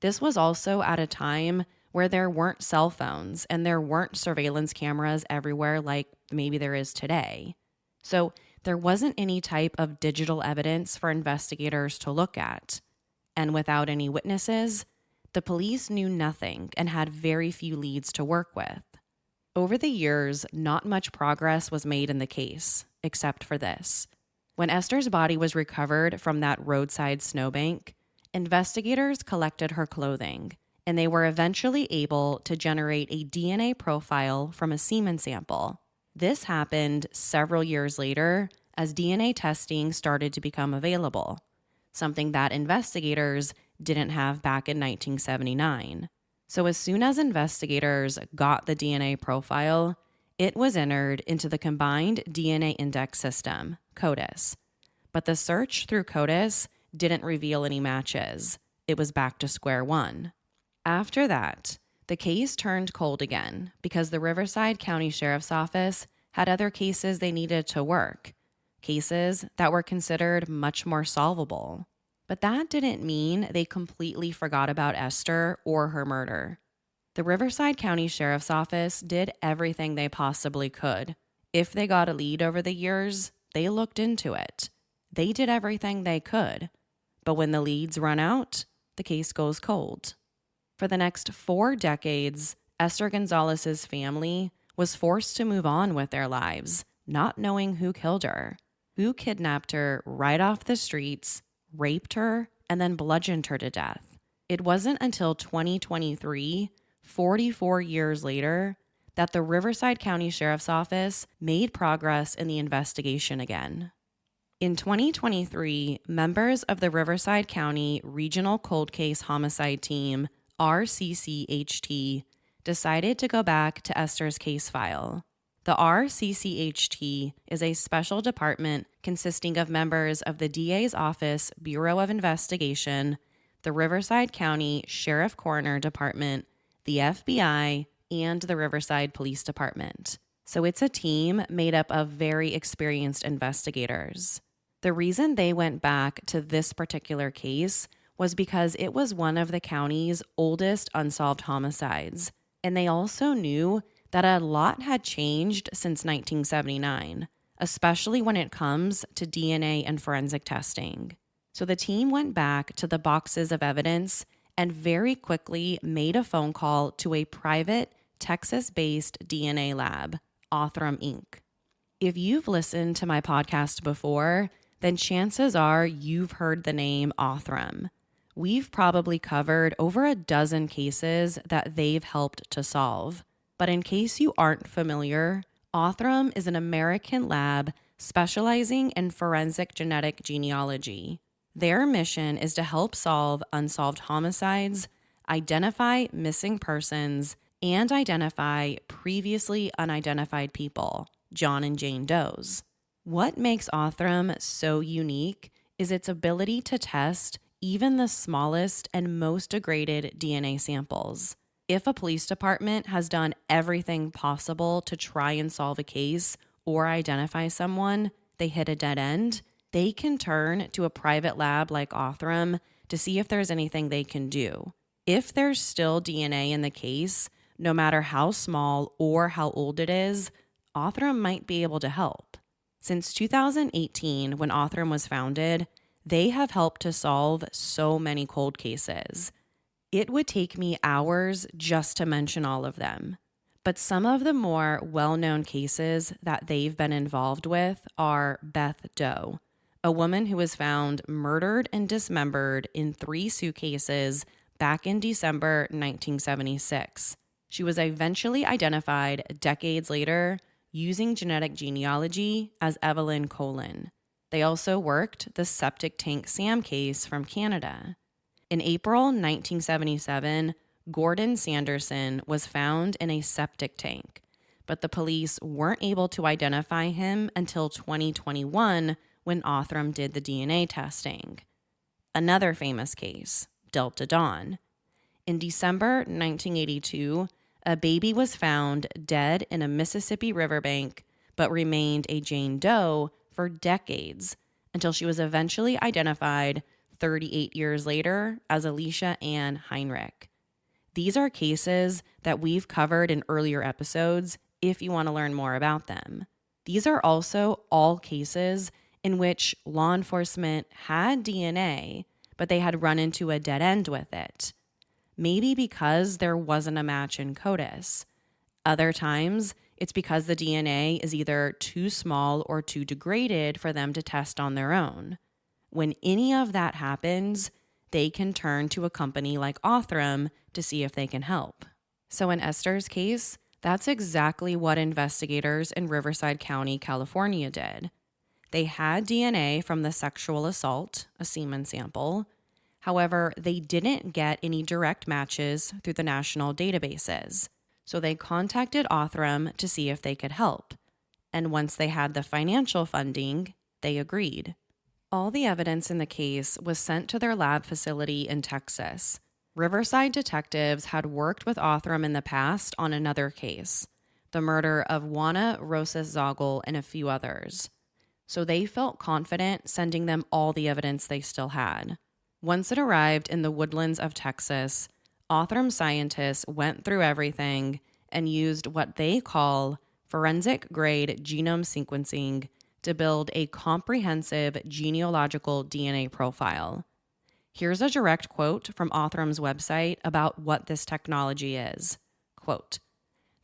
This was also at a time where there weren't cell phones and there weren't surveillance cameras everywhere like maybe there is today. So there wasn't any type of digital evidence for investigators to look at. And without any witnesses, the police knew nothing and had very few leads to work with. Over the years, not much progress was made in the case, except for this. When Esther's body was recovered from that roadside snowbank, investigators collected her clothing and they were eventually able to generate a DNA profile from a semen sample. This happened several years later as DNA testing started to become available, something that investigators didn't have back in 1979. So as soon as investigators got the DNA profile, it was entered into the Combined DNA Index System, CODIS. But the search through CODIS didn't reveal any matches. It was back to square one. After that, the case turned cold again because the Riverside County Sheriff's Office had other cases they needed to work, cases that were considered much more solvable. But that didn't mean they completely forgot about Esther or her murder. The Riverside County Sheriff's Office did everything they possibly could. If they got a lead over the years, they looked into it. They did everything they could. But when the leads run out, the case goes cold. For the next 4 decades, Esther Gonzalez's family was forced to move on with their lives, not knowing who killed her, who kidnapped her right off the streets, raped her, and then bludgeoned her to death. It wasn't until 2023, 44 years later, that the Riverside County Sheriff's Office made progress in the investigation again. In 2023, members of the Riverside County Regional Cold Case Homicide Team, RCCHT, decided to go back to Esther's case file. The RCCHT is a special department consisting of members of the DA's Office Bureau of Investigation, the Riverside County Sheriff Coroner Department, the FBI, and the Riverside Police Department. So it's a team made up of very experienced investigators. The reason they went back to this particular case was because it was one of the county's oldest unsolved homicides, and they also knew that a lot had changed since 1979, especially when it comes to DNA and forensic testing. So the team went back to the boxes of evidence and very quickly made a phone call to a private Texas-based DNA lab, Othram Inc. If you've listened to my podcast before, then chances are you've heard the name Othram. We've probably covered over a dozen cases that they've helped to solve. But in case you aren't familiar, Othram is an American lab specializing in forensic genetic genealogy. Their mission is to help solve unsolved homicides, identify missing persons, and identify previously unidentified people, John and Jane Does. What makes Othram so unique is its ability to test even the smallest and most degraded DNA samples. If a police department has done everything possible to try and solve a case or identify someone, they hit a dead end, they can turn to a private lab like Othram to see if there's anything they can do. If there's still DNA in the case, no matter how small or how old it is, Othram might be able to help. Since 2018, when Othram was founded, they have helped to solve so many cold cases. It would take me hours just to mention all of them. But some of the more well-known cases that they've been involved with are Beth Doe, a woman who was found murdered and dismembered in 3 suitcases back in December 1976. She was eventually identified decades later using genetic genealogy as Evelyn Colin. They also worked the septic tank Sam case from Canada. In April 1977, Gordon Sanderson was found in a septic tank, but the police weren't able to identify him until 2021 when Othram did the DNA testing. Another famous case, Delta Dawn. In December 1982, a baby was found dead in a Mississippi riverbank, but remained a Jane Doe for decades until she was eventually identified 38 years later as Alicia Ann Heinrich. These are cases that we've covered in earlier episodes if you want to learn more about them. These are also all cases in which law enforcement had DNA, but they had run into a dead end with it. Maybe because there wasn't a match in CODIS. Other times, it's because the DNA is either too small or too degraded for them to test on their own. When any of that happens, they can turn to a company like Othram to see if they can help. So in Esther's case, that's exactly what investigators in Riverside County, California did. They had DNA from the sexual assault, a semen sample. However, they didn't get any direct matches through the national databases. So they contacted Othram to see if they could help. And once they had the financial funding, they agreed. All the evidence in the case was sent to their lab facility in Texas. Riverside detectives had worked with Othram in the past on another case, the murder of Juana Rosas Zogel and a few others. So they felt confident sending them all the evidence they still had. Once it arrived in the woodlands of Texas, Othram scientists went through everything and used what they call forensic-grade genome sequencing to build a comprehensive genealogical DNA profile. Here's a direct quote from Othram's website about what this technology is. Quote,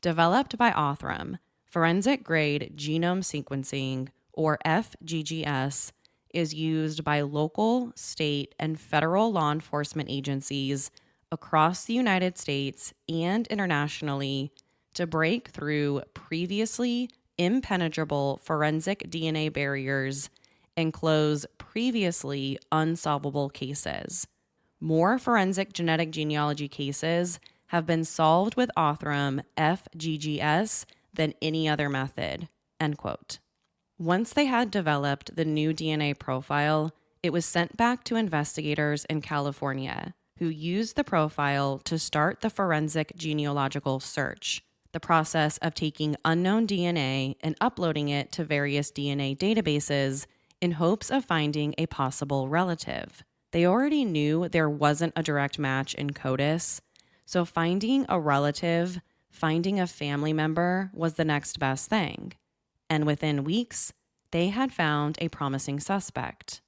"Developed by Othram, forensic-grade genome sequencing, or FGGS, is used by local, state, and federal law enforcement agencies across the United States and internationally to break through previously impenetrable forensic DNA barriers and close previously unsolvable cases. More forensic genetic genealogy cases have been solved with Othram FGGS than any other method." End quote. Once they had developed the new DNA profile, it was sent back to investigators in California, who used the profile to start the forensic genealogical search, the process of taking unknown DNA and uploading it to various DNA databases in hopes of finding a possible relative. They already knew there wasn't a direct match in CODIS, so finding a relative, finding a family member was the next best thing. And within weeks, they had found a promising suspect.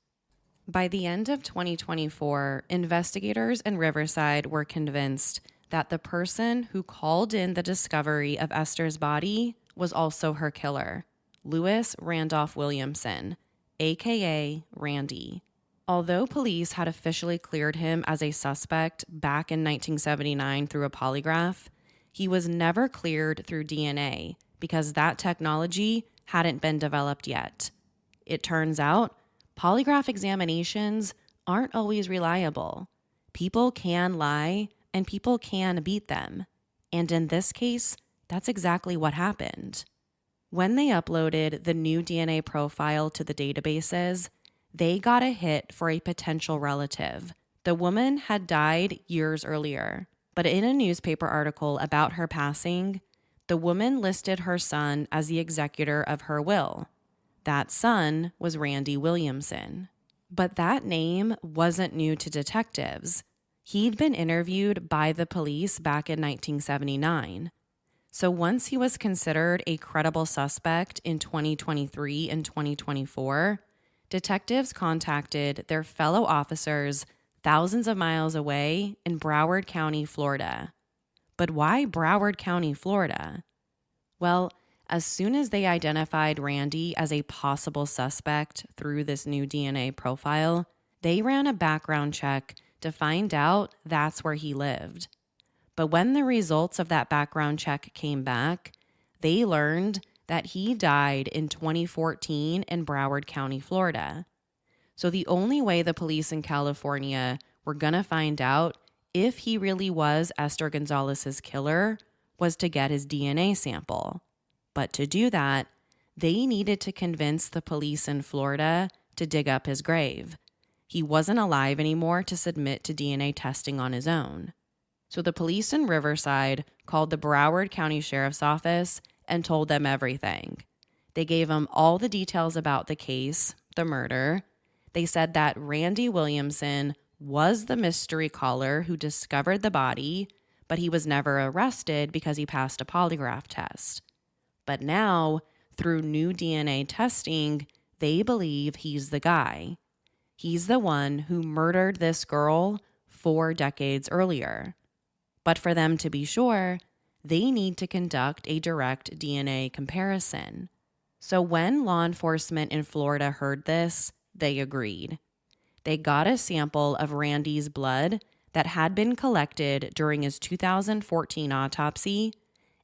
By the end of 2024, investigators in Riverside were convinced that the person who called in the discovery of Esther's body was also her killer, Lewis Randolph Williamson, aka Randy. Although police had officially cleared him as a suspect back in 1979 through a polygraph, he was never cleared through DNA because that technology hadn't been developed yet. It turns out, polygraph examinations aren't always reliable. People can lie and people can beat them. And in this case, that's exactly what happened. When they uploaded the new DNA profile to the databases, they got a hit for a potential relative. The woman had died years earlier, but in a newspaper article about her passing, the woman listed her son as the executor of her will. That son was Randy Williamson. But that name wasn't new to detectives. He'd been interviewed by the police back in 1979. So once he was considered a credible suspect in 2023 and 2024, detectives contacted their fellow officers thousands of miles away in Broward County, Florida. But why Broward County, Florida? Well, as soon as they identified Randy as a possible suspect through this new DNA profile, they ran a background check to find out that's where he lived. But when the results of that background check came back, they learned that he died in 2014 in Broward County, Florida. So the only way the police in California were going to find out if he really was Esther Gonzalez's killer was to get his DNA sample. But to do that, they needed to convince the police in Florida to dig up his grave. He wasn't alive anymore to submit to DNA testing on his own. So the police in Riverside called the Broward County Sheriff's Office and told them everything. They gave them all the details about the case, the murder. They said that Randy Williamson was the mystery caller who discovered the body, but he was never arrested because he passed a polygraph test. But now, through new DNA testing, they believe he's the guy. He's the one who murdered this girl 4 decades earlier. But for them to be sure, they need to conduct a direct DNA comparison. So when law enforcement in Florida heard this, they agreed. They got a sample of Randy's blood that had been collected during his 2014 autopsy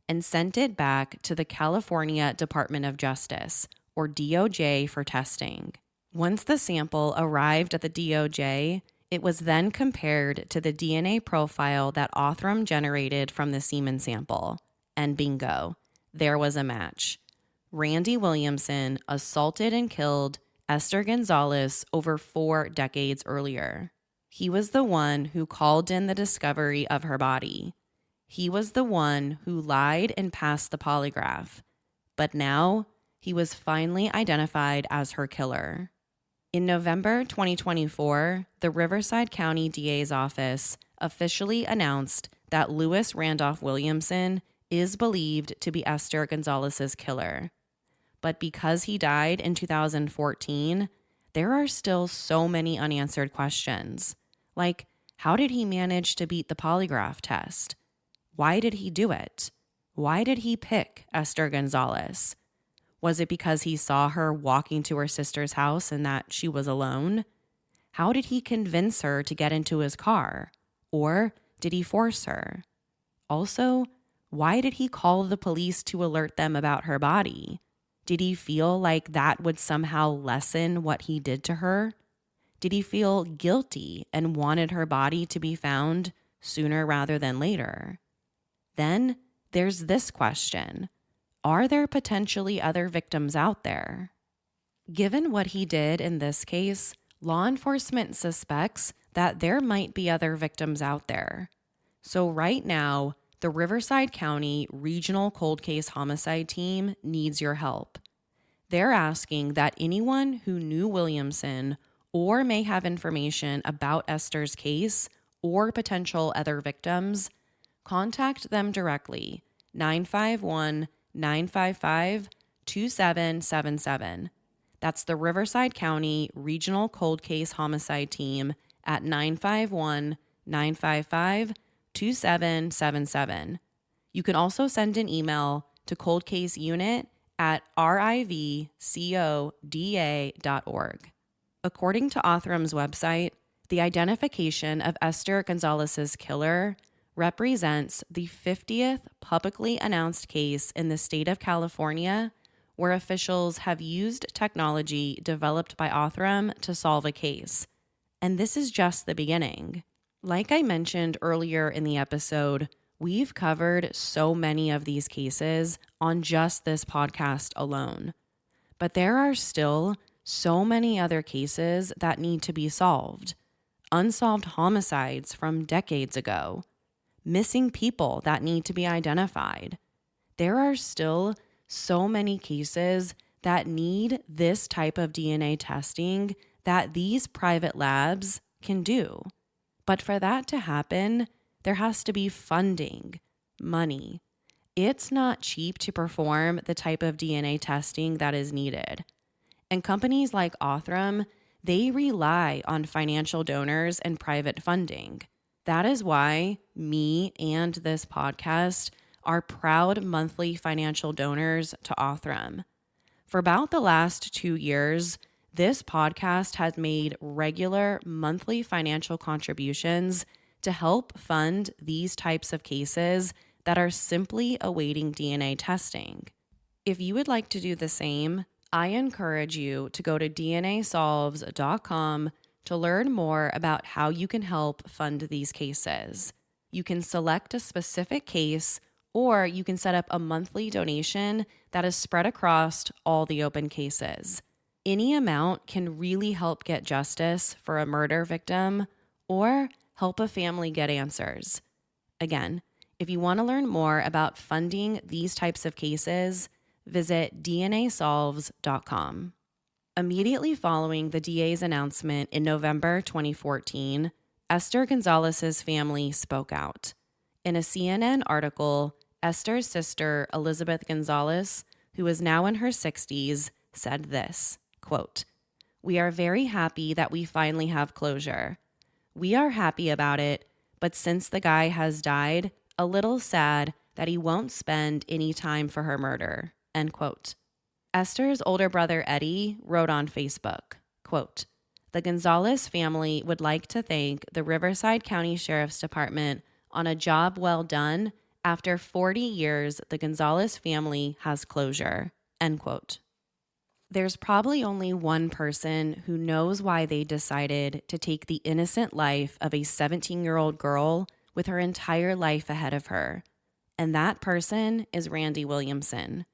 and sent it back to the California Department of Justice, or DOJ, for testing. Once the sample arrived at the DOJ, it was then compared to the DNA profile that Othram generated from the semen sample. And bingo, there was a match. Randy Williamson assaulted and killed Esther Gonzalez over 4 decades earlier. He was the one who called in the discovery of her body. He was the one who lied and passed the polygraph. But now, he was finally identified as her killer. In November 2024, the Riverside County DA's office officially announced that Lewis Randolph Williamson is believed to be Esther Gonzalez's killer. But because he died in 2014, there are still so many unanswered questions. Like, how did he manage to beat the polygraph test? Why did he do it? Why did he pick Esther Gonzalez? Was it because he saw her walking to her sister's house and that she was alone? How did he convince her to get into his car? Or did he force her? Also, why did he call the police to alert them about her body? Did he feel like that would somehow lessen what he did to her? Did he feel guilty and wanted her body to be found sooner rather than later? Then there's this question. Are there potentially other victims out there? Given what he did in this case, law enforcement suspects that there might be other victims out there. So right now, the Riverside County Regional Cold Case Homicide Team needs your help. They're asking that anyone who knew Williamson or may have information about Esther's case or potential other victims, contact them directly, 951-955-2777. That's the Riverside County Regional Cold Case Homicide Team at 951-955-2777. You can also send an email to coldcaseunit@rivcoda.org. According to Othram's website, the identification of Esther Gonzalez's killer represents the 50th publicly announced case in the state of California where officials have used technology developed by Othram to solve a case. And this is just the beginning. Like I mentioned earlier in the episode, we've covered so many of these cases on just this podcast alone. But there are still so many other cases that need to be solved. Unsolved homicides from decades ago. Missing people that need to be identified. There are still so many cases that need this type of DNA testing that these private labs can do. But for that to happen, there has to be funding, money. It's not cheap to perform the type of DNA testing that is needed. And companies like Othram, they rely on financial donors and private funding. That is why me and this podcast are proud monthly financial donors to Othram. For about the last 2 years, this podcast has made regular monthly financial contributions to help fund these types of cases that are simply awaiting DNA testing. If you would like to do the same, I encourage you to go to dnasolves.com to learn more about how you can help fund these cases. You can select a specific case, or you can set up a monthly donation that is spread across all the open cases. Any amount can really help get justice for a murder victim or help a family get answers. Again, if you want to learn more about funding these types of cases, visit dnasolves.com. Immediately following the DA's announcement in November 2014, Esther Gonzalez's family spoke out. In a CNN article, Esther's sister, Elizabeth Gonzalez, who is now in her 60s, said this, quote, "We are very happy that we finally have closure. We are happy about it, but since the guy has died, a little sad that he won't spend any time for her murder," end quote. Esther's older brother, Eddie, wrote on Facebook, quote, the Gonzalez family would like to thank the Riverside County Sheriff's Department on a job well done. After 40 years, the Gonzalez family has closure, end quote. There's probably only one person who knows why they decided to take the innocent life of a 17-year-old girl with her entire life ahead of her, and that person is Randy Williamson.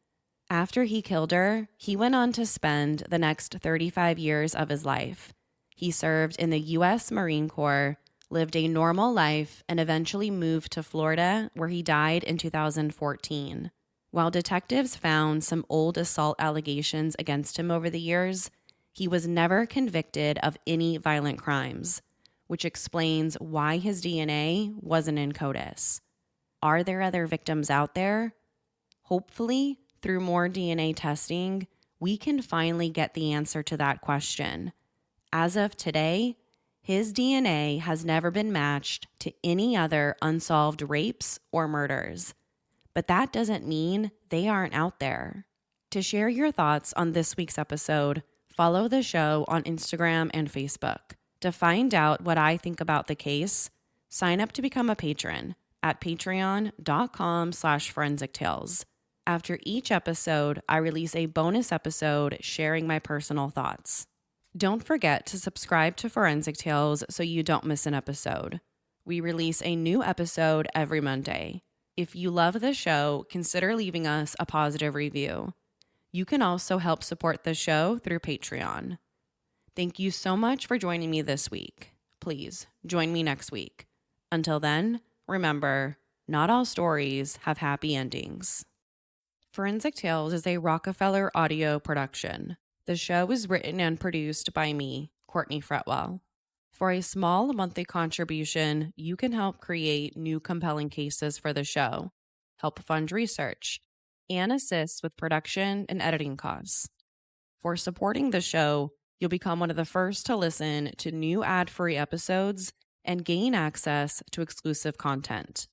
After he killed her, he went on to spend the next 35 years of his life. He served in the U.S. Marine Corps, lived a normal life, and eventually moved to Florida, where he died in 2014. While detectives found some old assault allegations against him over the years, he was never convicted of any violent crimes, which explains why his DNA wasn't in CODIS. Are there other victims out there? Hopefully, through more DNA testing, we can finally get the answer to that question. As of today, his DNA has never been matched to any other unsolved rapes or murders. But that doesn't mean they aren't out there. To share your thoughts on this week's episode, follow the show on Instagram and Facebook. To find out what I think about the case, sign up to become a patron at patreon.com/forensictales. After each episode, I release a bonus episode sharing my personal thoughts. Don't forget to subscribe to Forensic Tales so you don't miss an episode. We release a new episode every Monday. If you love the show, consider leaving us a positive review. You can also help support the show through Patreon. Thank you so much for joining me this week. Please join me next week. Until then, remember, not all stories have happy endings. Forensic Tales is a Rockefeller audio production. The show is written and produced by me, Courtney Fretwell. For a small monthly contribution, you can help create new compelling cases for the show, help fund research, and assist with production and editing costs. For supporting the show, you'll become one of the first to listen to new ad-free episodes and gain access to exclusive content.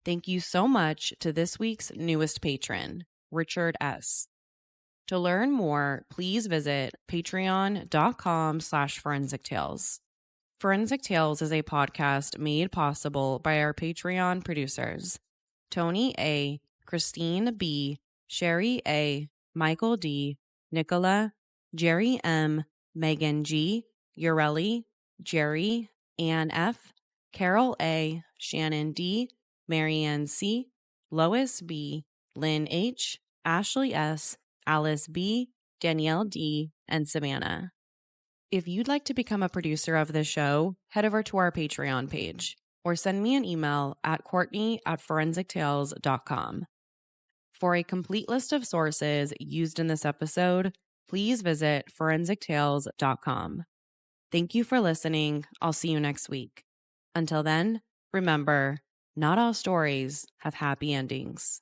Thank you so much to this week's newest patron, Richard S. To learn more, please visit patreon.com/forensictales. Forensic Tales is a podcast made possible by our Patreon producers, Tony A., Christine B., Sherry A., Michael D., Nicola, Jerry M., Megan G., Ureli, Jerry, Ann F., Carol A., Shannon D., Marianne C., Lois B., Lynn H., Ashley S., Alice B., Danielle D., and Savannah. If you'd like to become a producer of the show, head over to our Patreon page or send me an email at courtney@forensictales.com. For a complete list of sources used in this episode, please visit forensictales.com. Thank you for listening. I'll see you next week. Until then, remember, not all stories have happy endings.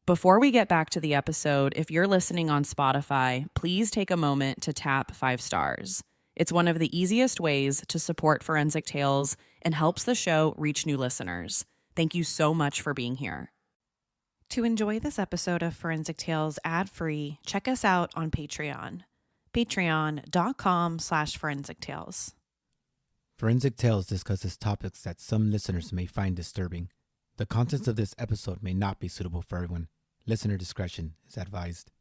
Before we get back to the episode, if you're listening on Spotify, please take a moment to tap 5 stars. It's one of the easiest ways to support Forensic Tales and helps the show reach new listeners. Thank you so much for being here. To enjoy this episode of Forensic Tales ad-free, check us out on Patreon. Patreon.com/forensictales. Forensic Tales discusses topics that some listeners may find disturbing. The contents of this episode may not be suitable for everyone. Listener discretion is advised.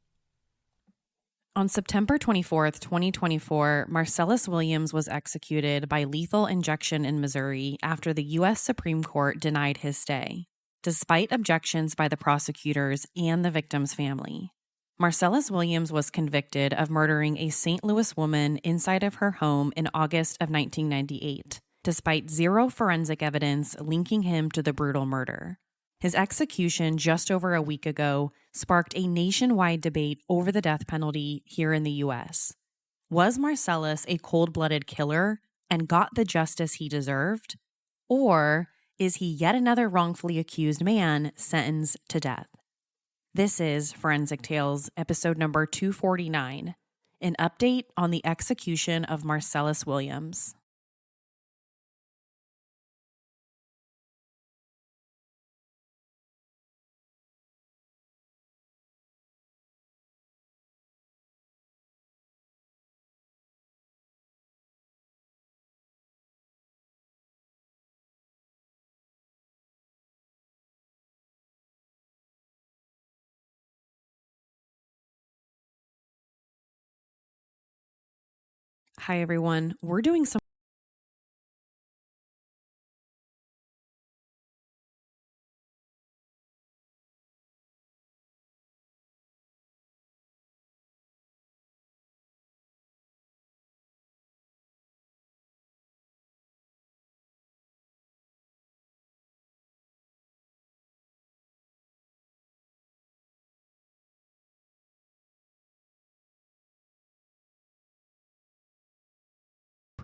On September 24th, 2024, Marcellus Williams was executed by lethal injection in Missouri after the U.S. Supreme Court denied his stay, despite objections by the prosecutors and the victim's family. Marcellus Williams was convicted of murdering a St. Louis woman inside of her home in August of 1998, despite zero forensic evidence linking him to the brutal murder. His execution just over a week ago sparked a nationwide debate over the death penalty here in the U.S. Was Marcellus a cold-blooded killer and got the justice he deserved? Or is he yet another wrongfully accused man sentenced to death? This is Forensic Tales, episode number 249, an update on the execution of Marcellus Williams. Hi, everyone. We're doing some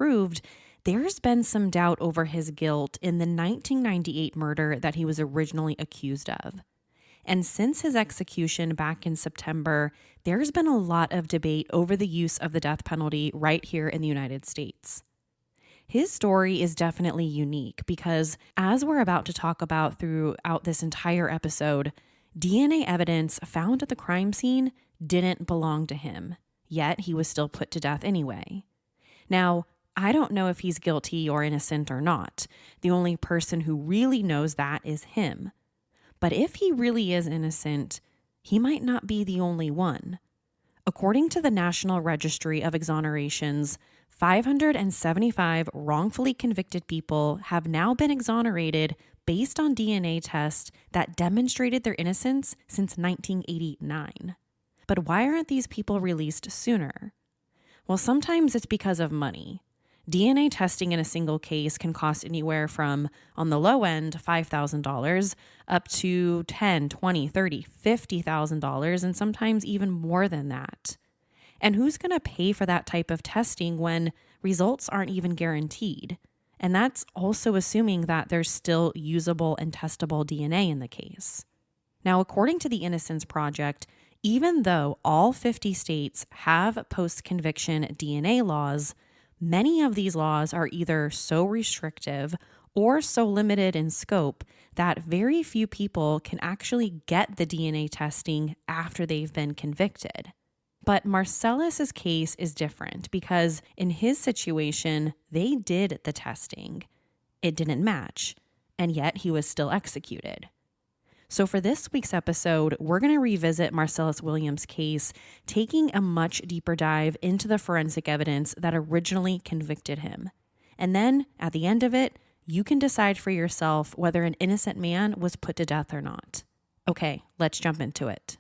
proved, there's been some doubt over his guilt in the 1998 murder that he was originally accused of. And since his execution back in September, there's been a lot of debate over the use of the death penalty right here in the United States. His story is definitely unique because, as we're about to talk about throughout this entire episode, DNA evidence found at the crime scene didn't belong to him, yet he was still put to death anyway. Now, I don't know if he's guilty or innocent or not. The only person who really knows that is him. But if he really is innocent, he might not be the only one. According to the National Registry of Exonerations, 575 wrongfully convicted people have now been exonerated based on DNA tests that demonstrated their innocence since 1989. But why aren't these people released sooner? Well, sometimes it's because of money. DNA testing in a single case can cost anywhere from, on the low end, $5,000 up to $10,000, $20,000, $30,000, $50,000, and sometimes even more than that. And who's going to pay for that type of testing when results aren't even guaranteed? And that's also assuming that there's still usable and testable DNA in the case. Now, according to the Innocence Project, even though all 50 states have post-conviction DNA laws, many of these laws are either so restrictive or so limited in scope that very few people can actually get the DNA testing after they've been convicted. But Marcellus's case is different because in his situation, they did the testing. It didn't match, and yet he was still executed. So for this week's episode, we're going to revisit Marcellus Williams' case, taking a much deeper dive into the forensic evidence that originally convicted him. And then, at the end of it, you can decide for yourself whether an innocent man was put to death or not. Okay, let's jump into it.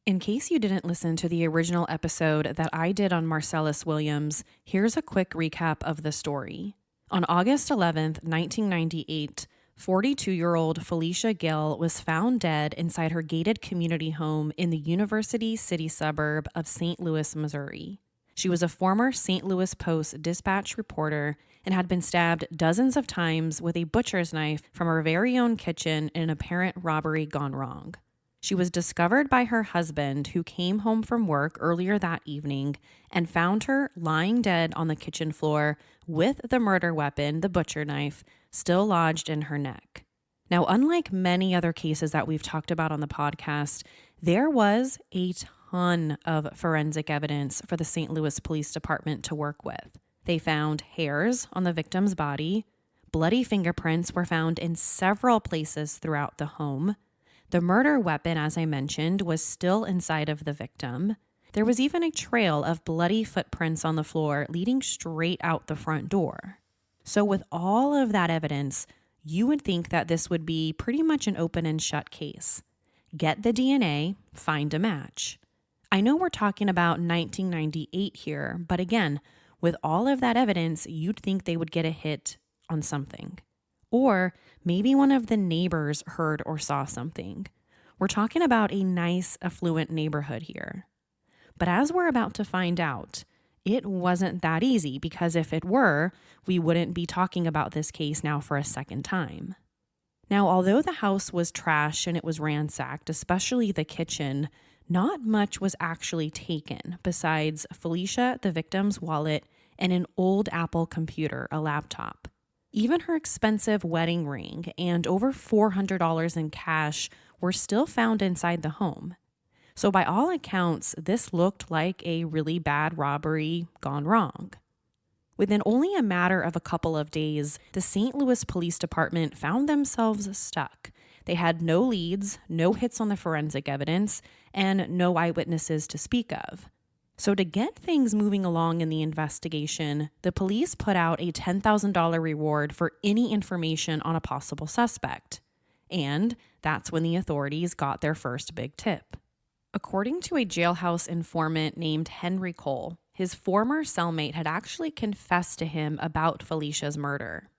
In case you didn't listen to the original episode that I did on Marcellus Williams, here's a quick recap of the story. On August 11th, 1998, 42-year-old Felicia Gill was found dead inside her gated community home in the University City suburb of St. Louis, Missouri. She was a former St. Louis Post Dispatch reporter and had been stabbed dozens of times with a butcher's knife from her very own kitchen in an apparent robbery gone wrong. She was discovered by her husband, who came home from work earlier that evening and found her lying dead on the kitchen floor with the murder weapon, the butcher knife, still lodged in her neck. Now, unlike many other cases that we've talked about on the podcast, there was a ton of forensic evidence for the St. Louis Police Department to work with. They found hairs on the victim's body. Bloody fingerprints were found in several places throughout the home. The murder weapon, as I mentioned, was still inside of the victim. There was even a trail of bloody footprints on the floor leading straight out the front door. So with all of that evidence, you would think that this would be pretty much an open and shut case. Get the DNA, find a match. I know we're talking about 1998 here, but again, with all of that evidence, you'd think they would get a hit on something. Or maybe one of the neighbors heard or saw something. We're talking about a nice, affluent neighborhood here. But as we're about to find out, it wasn't that easy, because if it were, we wouldn't be talking about this case now for a second time. Now, although the house was trashed and it was ransacked, especially the kitchen, not much was actually taken besides Felicia, the victim's wallet, and an old Apple computer, a laptop. Even her expensive wedding ring and over $400 in cash were still found inside the home. So by all accounts, this looked like a really bad robbery gone wrong. Within only a matter of a couple of days, the St. Louis Police Department found themselves stuck. They had no leads, no hits on the forensic evidence, and no eyewitnesses to speak of. So to get things moving along in the investigation, the police put out a $10,000 reward for any information on a possible suspect. And that's when the authorities got their first big tip. According to a jailhouse informant named Henry Cole, his former cellmate had actually confessed to him about Felicia's murder.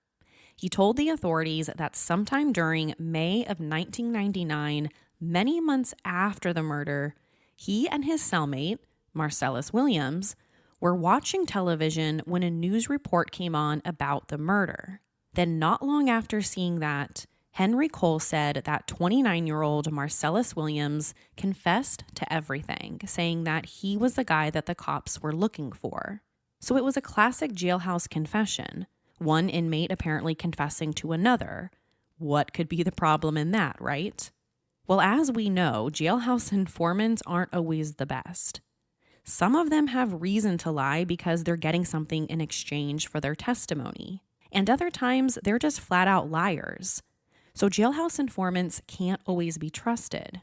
He told the authorities that sometime during May of 1999, many months after the murder, he and his cellmate, Marcellus Williams, were watching television when a news report came on about the murder. Then not long after seeing that, Henry Cole said that 29-year-old Marcellus Williams confessed to everything, saying that he was the guy that the cops were looking for. So it was a classic jailhouse confession, one inmate apparently confessing to another. What could be the problem in that, right? Well, as we know, jailhouse informants aren't always the best. Some of them have reason to lie because they're getting something in exchange for their testimony. And other times, they're just flat out liars. So jailhouse informants can't always be trusted.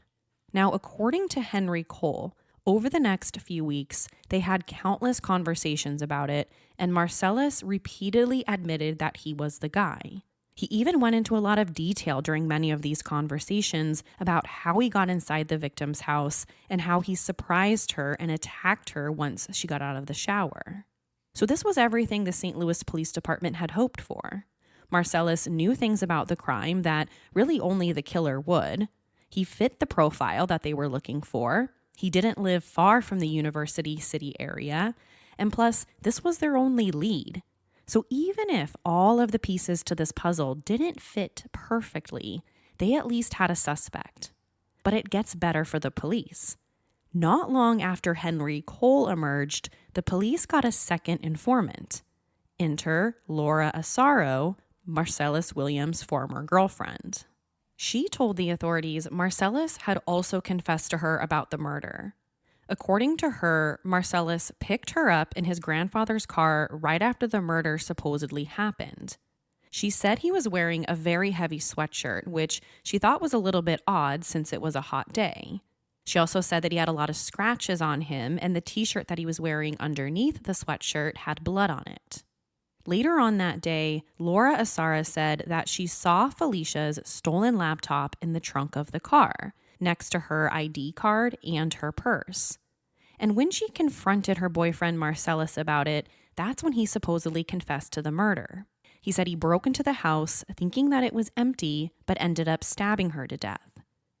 Now, according to Henry Cole, over the next few weeks, they had countless conversations about it, and Marcellus repeatedly admitted that he was the guy. He even went into a lot of detail during many of these conversations about how he got inside the victim's house and how he surprised her and attacked her once she got out of the shower. So this was everything the St. Louis Police Department had hoped for. Marcellus knew things about the crime that really only the killer would. He fit the profile that they were looking for. He didn't live far from the University City area. And plus, this was their only lead. So even if all of the pieces to this puzzle didn't fit perfectly, they at least had a suspect. But it gets better for the police. Not long after Henry Cole emerged, the police got a second informant. Enter Laura Asaro, Marcellus Williams' former girlfriend. She told the authorities Marcellus had also confessed to her about the murder. According to her, Marcellus picked her up in his grandfather's car right after the murder supposedly happened. She said he was wearing a very heavy sweatshirt, which she thought was a little bit odd since it was a hot day. She also said that he had a lot of scratches on him, and the t-shirt that he was wearing underneath the sweatshirt had blood on it. Later on that day, Laura Asara said that she saw Felicia's stolen laptop in the trunk of the car, next to her ID card and her purse. And when she confronted her boyfriend Marcellus about it, that's when he supposedly confessed to the murder. He said he broke into the house thinking that it was empty, but ended up stabbing her to death.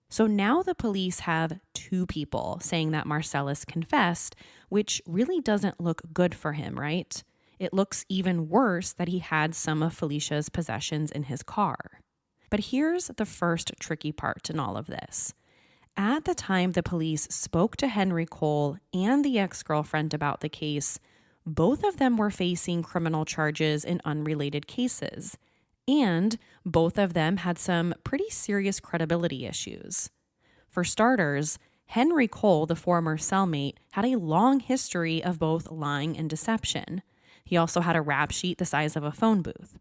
So now the police have two people saying that Marcellus confessed, which really doesn't look good for him, right? It looks even worse that he had some of Felicia's possessions in his car. But here's the first tricky part in all of this. At the time the police spoke to Henry Cole and the ex-girlfriend about the case, both of them were facing criminal charges in unrelated cases. And both of them had some pretty serious credibility issues. For starters, Henry Cole, the former cellmate, had a long history of both lying and deception. He also had a rap sheet the size of a phone booth.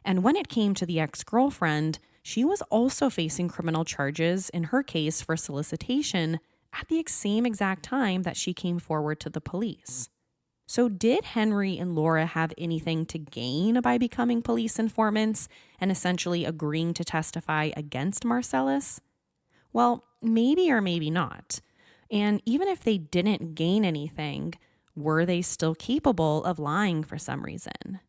And when it came to the ex-girlfriend, she was also facing criminal charges in her case for solicitation at the same exact time that she came forward to the police. So did Henry and Laura have anything to gain by becoming police informants and essentially agreeing to testify against Marcellus? Well, maybe or maybe not. And even if they didn't gain anything, were they still capable of lying for some reason?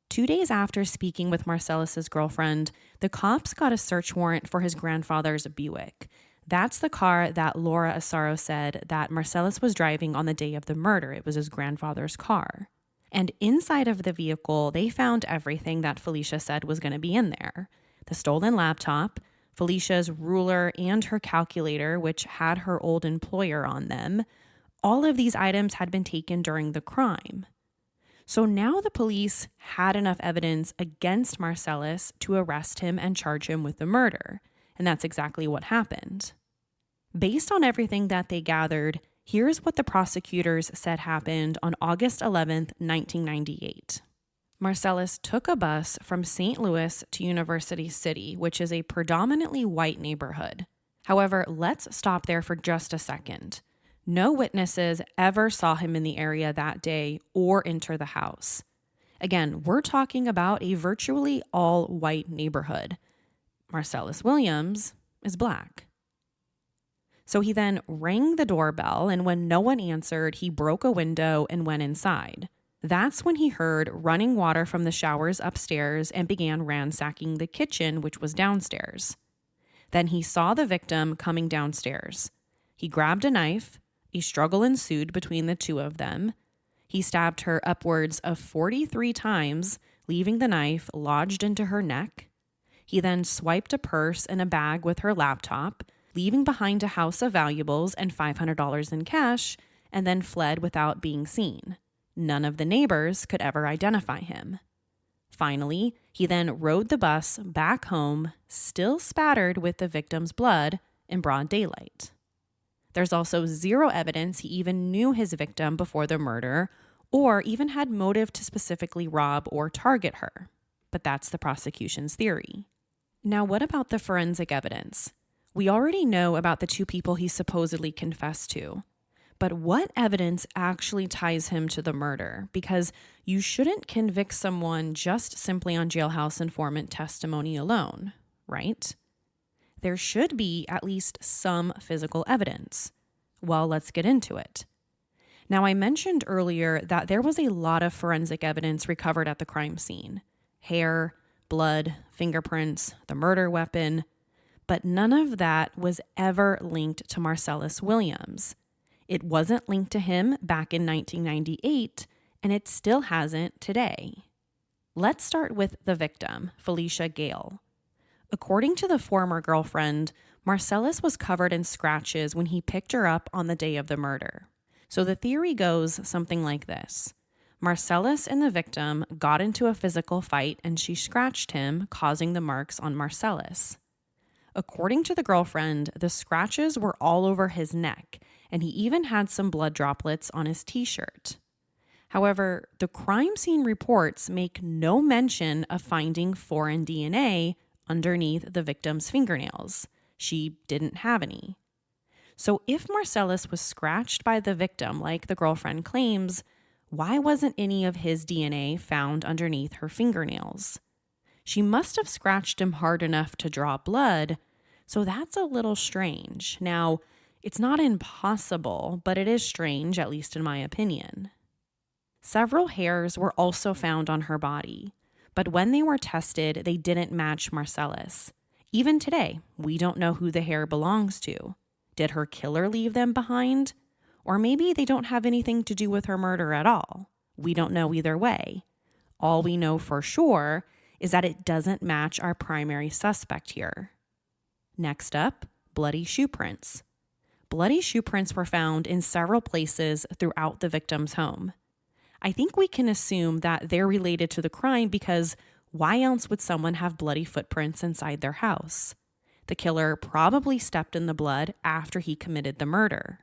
2 days after speaking with Marcellus's girlfriend, the cops got a search warrant for his grandfather's Buick. That's the car that Laura Asaro said that Marcellus was driving on the day of the murder. It was his grandfather's car. And inside of the vehicle, they found everything that Felicia said was going to be in there. The stolen laptop, Felicia's ruler and her calculator, which had her old employer on them. All of these items had been taken during the crime. So now the police had enough evidence against Marcellus to arrest him and charge him with the murder. And that's exactly what happened. Based on everything that they gathered, here's what the prosecutors said happened on August 11th, 1998. Marcellus took a bus from St. Louis to University City, which is a predominantly white neighborhood. However, let's stop there for just a second. No witnesses ever saw him in the area that day or enter the house. Again, we're talking about a virtually all-white neighborhood. Marcellus Williams is black. So he then rang the doorbell, and when no one answered, he broke a window and went inside. That's when he heard running water from the showers upstairs and began ransacking the kitchen, which was downstairs. Then he saw the victim coming downstairs. He grabbed a knife. A struggle ensued between the two of them. He stabbed her upwards of 43 times, leaving the knife lodged into her neck. He then swiped a purse and a bag with her laptop, leaving behind a house of valuables and $500 in cash, and then fled without being seen. None of the neighbors could ever identify him. Finally, he then rode the bus back home, still spattered with the victim's blood, in broad daylight. There's also zero evidence he even knew his victim before the murder, or even had motive to specifically rob or target her. But that's the prosecution's theory. Now, what about the forensic evidence? We already know about the two people he supposedly confessed to. But what evidence actually ties him to the murder? Because you shouldn't convict someone just simply on jailhouse informant testimony alone, right? There should be at least some physical evidence. Well, let's get into it. Now, I mentioned earlier that there was a lot of forensic evidence recovered at the crime scene. Hair, blood, fingerprints, the murder weapon. But none of that was ever linked to Marcellus Williams. It wasn't linked to him back in 1998, and it still hasn't today. Let's start with the victim, Felicia Gale. According to the former girlfriend, Marcellus was covered in scratches when he picked her up on the day of the murder. So the theory goes something like this. Marcellus and the victim got into a physical fight and she scratched him, causing the marks on Marcellus. According to the girlfriend, the scratches were all over his neck, and he even had some blood droplets on his t-shirt. However, the crime scene reports make no mention of finding foreign DNA underneath the victim's fingernails. She didn't have any. So if Marcellus was scratched by the victim, like the girlfriend claims, why wasn't any of his DNA found underneath her fingernails? She must have scratched him hard enough to draw blood, so that's a little strange. Now, it's not impossible, but it is strange, at least in my opinion. Several hairs were also found on her body, but when they were tested, they didn't match Marcellus. Even today, we don't know who the hair belongs to. Did her killer leave them behind? Or maybe they don't have anything to do with her murder at all. We don't know either way. All we know for sure is that it doesn't match our primary suspect here. Next up, bloody shoe prints. Bloody shoe prints were found in several places throughout the victim's home. I think we can assume that they're related to the crime because why else would someone have bloody footprints inside their house? The killer probably stepped in the blood after he committed the murder.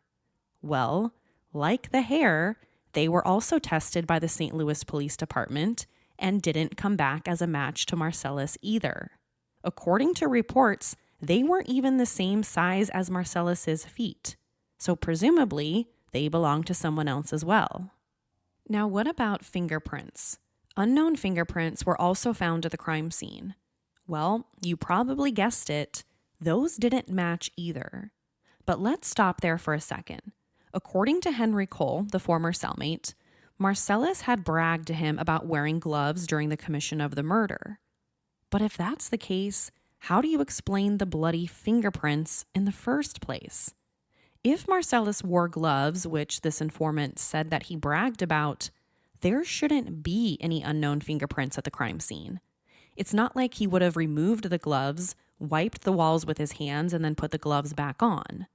Well, like the hair, they were also tested by the St. Louis Police Department and didn't come back as a match to Marcellus either. According to reports, they weren't even the same size as Marcellus's feet, so presumably they belonged to someone else as well. Now, what about fingerprints? Unknown fingerprints were also found at the crime scene. Well, you probably guessed it, those didn't match either. But let's stop there for a second. According to Henry Cole, the former cellmate, Marcellus had bragged to him about wearing gloves during the commission of the murder. But if that's the case, how do you explain the bloody fingerprints in the first place? If Marcellus wore gloves, which this informant said that he bragged about, there shouldn't be any unknown fingerprints at the crime scene. It's not like he would have removed the gloves, wiped the walls with his hands, and then put the gloves back on.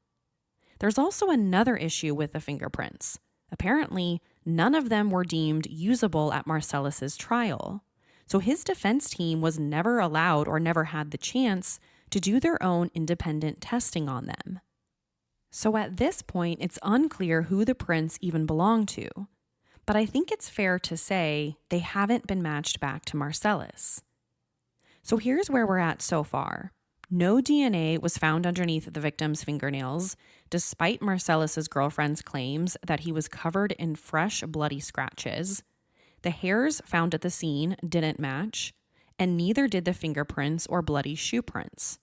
There's also another issue with the fingerprints. Apparently, none of them were deemed usable at Marcellus's trial. So his defense team was never allowed or never had the chance to do their own independent testing on them. So at this point, it's unclear who the prints even belong to. But I think it's fair to say they haven't been matched back to Marcellus. So here's where we're at so far. No DNA was found underneath the victim's fingernails, despite Marcellus's girlfriend's claims that he was covered in fresh, bloody scratches. The hairs found at the scene didn't match, and neither did the fingerprints or bloody shoe prints.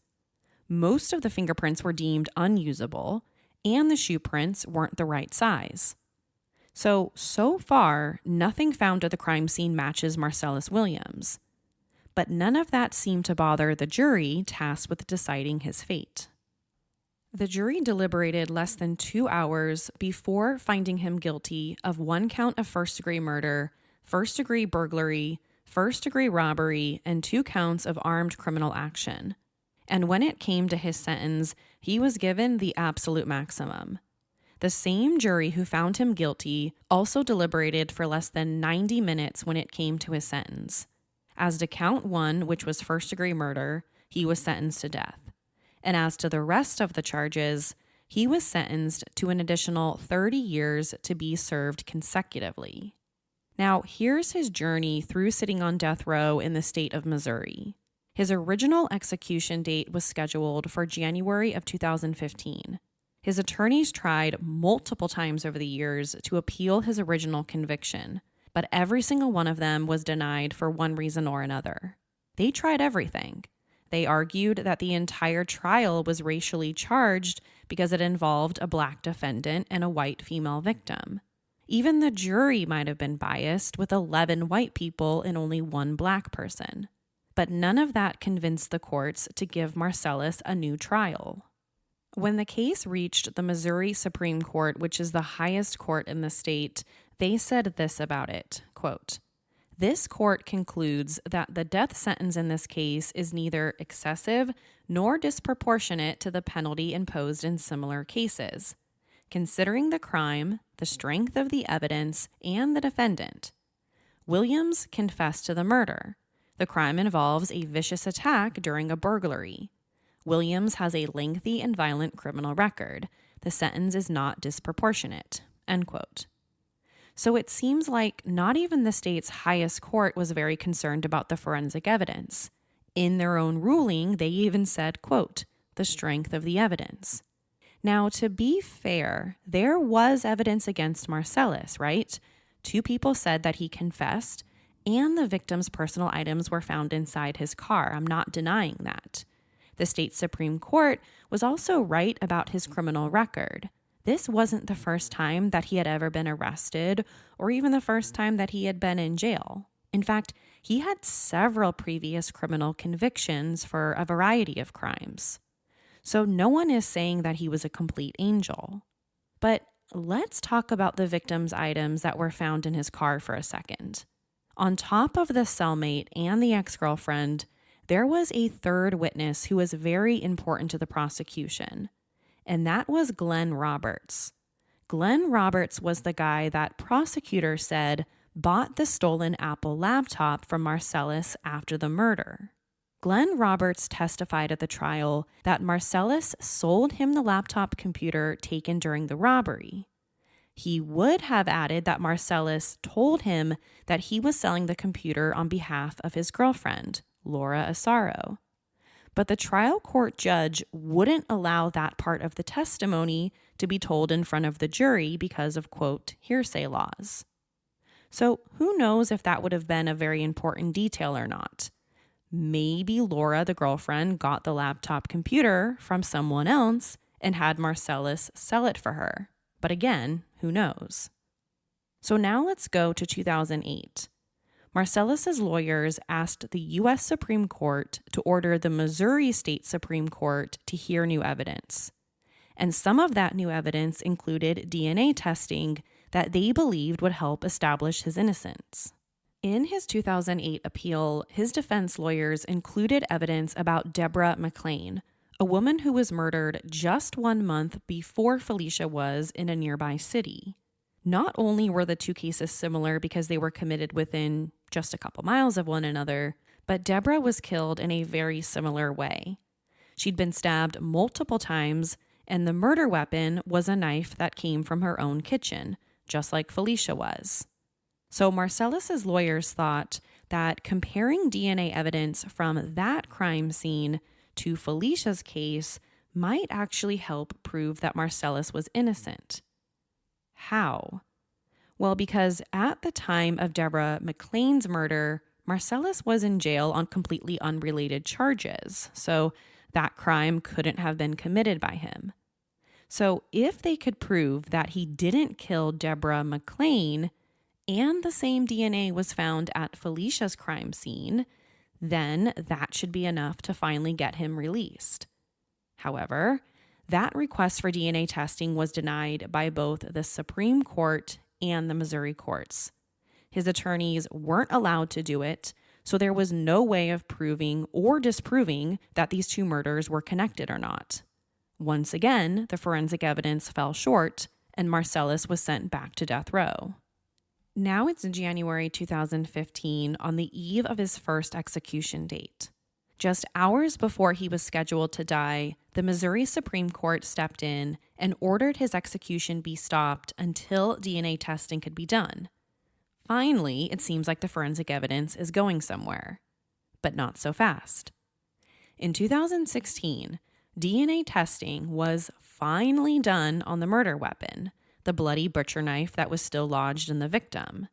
Most of the fingerprints were deemed unusable, and the shoe prints weren't the right size. So far, nothing found at the crime scene matches Marcellus Williams. But none of that seemed to bother the jury tasked with deciding his fate. The jury deliberated less than 2 hours before finding him guilty of 1 count of first-degree murder, first-degree burglary, first-degree robbery, and 2 counts of armed criminal action. And when it came to his sentence, he was given the absolute maximum. The same jury who found him guilty also deliberated for less than 90 minutes when it came to his sentence. As to count 1, which was first-degree murder, he was sentenced to death. And as to the rest of the charges, he was sentenced to an additional 30 years to be served consecutively. Now, here's his journey through sitting on death row in the state of Missouri. His original execution date was scheduled for January of 2015. His attorneys tried multiple times over the years to appeal his original conviction, but every single one of them was denied for one reason or another. They tried everything. They argued that the entire trial was racially charged because it involved a black defendant and a white female victim. Even the jury might have been biased with 11 white people and only 1 black person. But none of that convinced the courts to give Marcellus a new trial. When the case reached the Missouri Supreme Court, which is the highest court in the state, they said this about it, quote, "This court concludes that the death sentence in this case is neither excessive nor disproportionate to the penalty imposed in similar cases, considering the crime, the strength of the evidence, and the defendant. Williams confessed to the murder. The crime involves a vicious attack during a burglary. Williams has a lengthy and violent criminal record. The sentence is not disproportionate," end quote. So it seems like not even the state's highest court was very concerned about the forensic evidence. In their own ruling, they even said, quote, "the strength of the evidence." Now, to be fair, there was evidence against Marcellus, right? 2 people said that he confessed, and the victim's personal items were found inside his car. I'm not denying that. The state Supreme Court was also right about his criminal record. This wasn't the first time that he had ever been arrested or even the first time that he had been in jail. In fact, he had several previous criminal convictions for a variety of crimes. So no one is saying that he was a complete angel. But let's talk about the victim's items that were found in his car for a second. On top of the cellmate and the ex-girlfriend, there was a third witness who was very important to the prosecution, and that was Glenn Roberts. Glenn Roberts was the guy that prosecutors said bought the stolen Apple laptop from Marcellus after the murder. Glenn Roberts testified at the trial that Marcellus sold him the laptop computer taken during the robbery. He would have added that Marcellus told him that he was selling the computer on behalf of his girlfriend, Laura Asaro. But the trial court judge wouldn't allow that part of the testimony to be told in front of the jury because of, quote, hearsay laws. So who knows if that would have been a very important detail or not. Maybe Laura, the girlfriend, got the laptop computer from someone else and had Marcellus sell it for her. But again, who knows? So now let's go to 2008. Marcellus's lawyers asked the U.S. Supreme Court to order the Missouri State Supreme Court to hear new evidence. And some of that new evidence included DNA testing that they believed would help establish his innocence. In his 2008 appeal, his defense lawyers included evidence about Deborah McClain, a woman who was murdered just 1 month before Felicia was in a nearby city. Not only were the two cases similar because they were committed within just a couple miles of one another, but Deborah was killed in a very similar way. She'd been stabbed multiple times, and the murder weapon was a knife that came from her own kitchen, just like Felicia was. So Marcellus's lawyers thought that comparing DNA evidence from that crime scene to Felicia's case might actually help prove that Marcellus was innocent. How? Well, because at the time of Deborah McClain's murder, Marcellus was in jail on completely unrelated charges, so that crime couldn't have been committed by him. So if they could prove that he didn't kill Deborah McClain, and the same DNA was found at Felicia's crime scene, then that should be enough to finally get him released. However, that request for DNA testing was denied by both the Supreme Court and the Missouri courts. His attorneys weren't allowed to do it, so there was no way of proving or disproving that these two murders were connected or not. Once again, the forensic evidence fell short, and Marcellus was sent back to death row. Now it's January 2015, on the eve of his first execution date. Just hours before he was scheduled to die, the Missouri Supreme Court stepped in and ordered his execution be stopped until DNA testing could be done. Finally, it seems like the forensic evidence is going somewhere. But not so fast. In 2016, DNA testing was finally done on the murder weapon, the bloody butcher knife that was still lodged in the victim.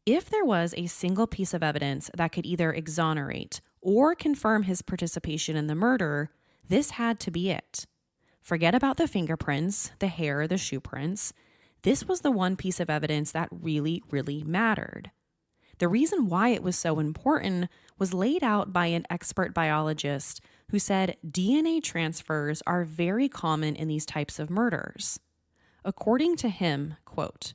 If there was a single piece of evidence that could either exonerate or confirm his participation in the murder, this had to be it. Forget about the fingerprints, the hair, the shoe prints. This was the one piece of evidence that really, really mattered. The reason why it was so important was laid out by an expert biologist who said DNA transfers are very common in these types of murders. According to him, quote,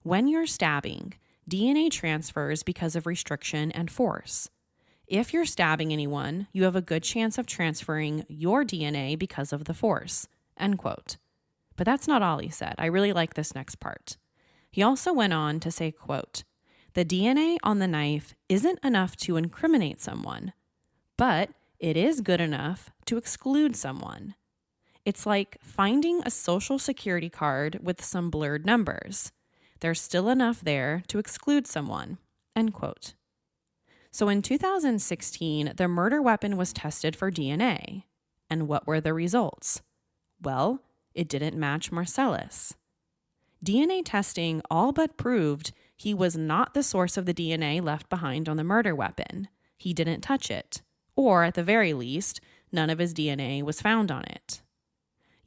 "When you're stabbing, DNA transfers because of restriction and force. If you're stabbing anyone, you have a good chance of transferring your DNA because of the force," end quote. But that's not all he said. I really like this next part. He also went on to say, quote, "The DNA on the knife isn't enough to incriminate someone, but it is good enough to exclude someone. It's like finding a social security card with some blurred numbers. There's still enough there to exclude someone," end quote. So in 2016, the murder weapon was tested for DNA. And what were the results? Well, it didn't match Marcellus. DNA testing all but proved he was not the source of the DNA left behind on the murder weapon. He didn't touch it. Or at the very least, none of his DNA was found on it.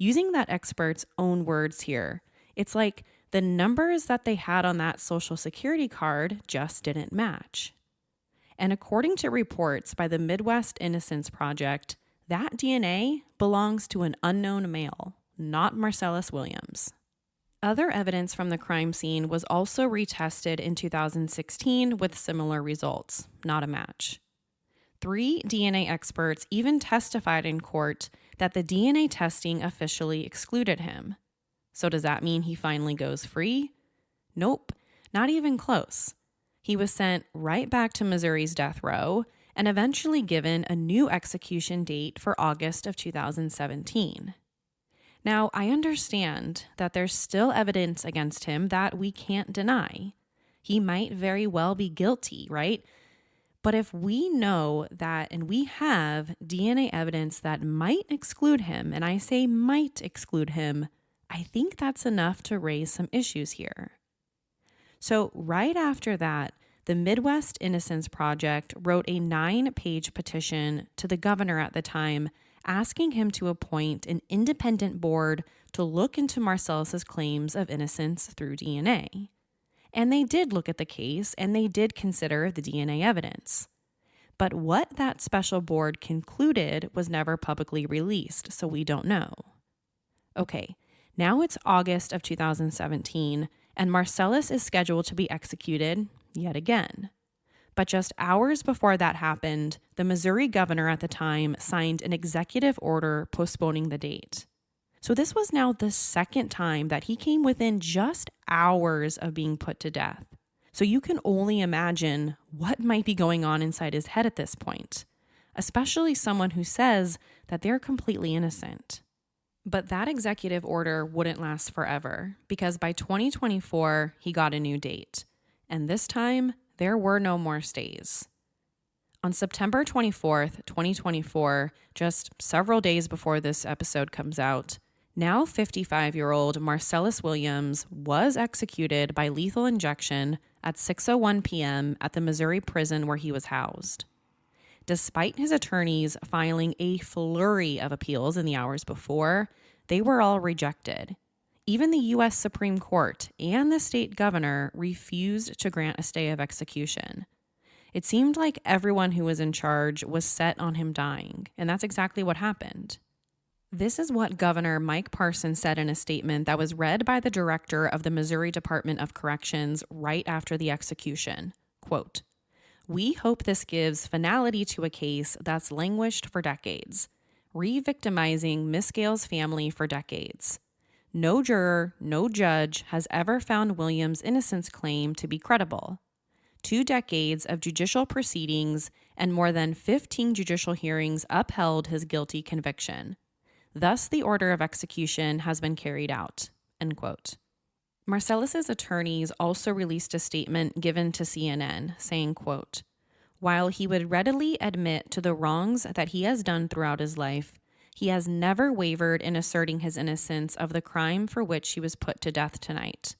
Using that expert's own words here, it's like the numbers that they had on that social security card just didn't match. And according to reports by the Midwest Innocence Project, that DNA belongs to an unknown male, not Marcellus Williams. Other evidence from the crime scene was also retested in 2016 with similar results, not a match. 3 DNA experts even testified in court that the DNA testing officially excluded him. So does that mean he finally goes free? Nope, not even close. He was sent right back to Missouri's death row and eventually given a new execution date for August of 2017. Now, I understand that there's still evidence against him that we can't deny. He might very well be guilty, right? But if we know that, and we have DNA evidence that might exclude him, and I say might exclude him, I think that's enough to raise some issues here. So right after that, the Midwest Innocence Project wrote a 9-page petition to the governor at the time, asking him to appoint an independent board to look into Marcellus's claims of innocence through DNA. And they did look at the case, and they did consider the DNA evidence. But what that special board concluded was never publicly released, so we don't know. Okay, now it's August of 2017, and Marcellus is scheduled to be executed yet again. But just hours before that happened, the Missouri governor at the time signed an executive order postponing the date. So this was now the second time that he came within just hours of being put to death. So you can only imagine what might be going on inside his head at this point, especially someone who says that they're completely innocent. But that executive order wouldn't last forever, because by 2024, he got a new date. And this time, there were no more stays. On September 24th, 2024, just several days before this episode comes out, now 55-year-old Marcellus Williams was executed by lethal injection at 6:01 p.m. at the Missouri prison where he was housed. Despite his attorneys filing a flurry of appeals in the hours before, they were all rejected. Even the U.S. Supreme Court and the state governor refused to grant a stay of execution. It seemed like everyone who was in charge was set on him dying, and that's exactly what happened. This is what Governor Mike Parson said in a statement that was read by the director of the Missouri Department of Corrections right after the execution. Quote, "We hope this gives finality to a case that's languished for decades, re-victimizing Miss Gale's family for decades. No juror, no judge has ever found Williams' innocence claim to be credible. 2 decades of judicial proceedings and more than 15 judicial hearings upheld his guilty conviction. Thus, the order of execution has been carried out." End quote. Marcellus's attorneys also released a statement given to CNN saying, quote, "While he would readily admit to the wrongs that he has done throughout his life, he has never wavered in asserting his innocence of the crime for which he was put to death tonight.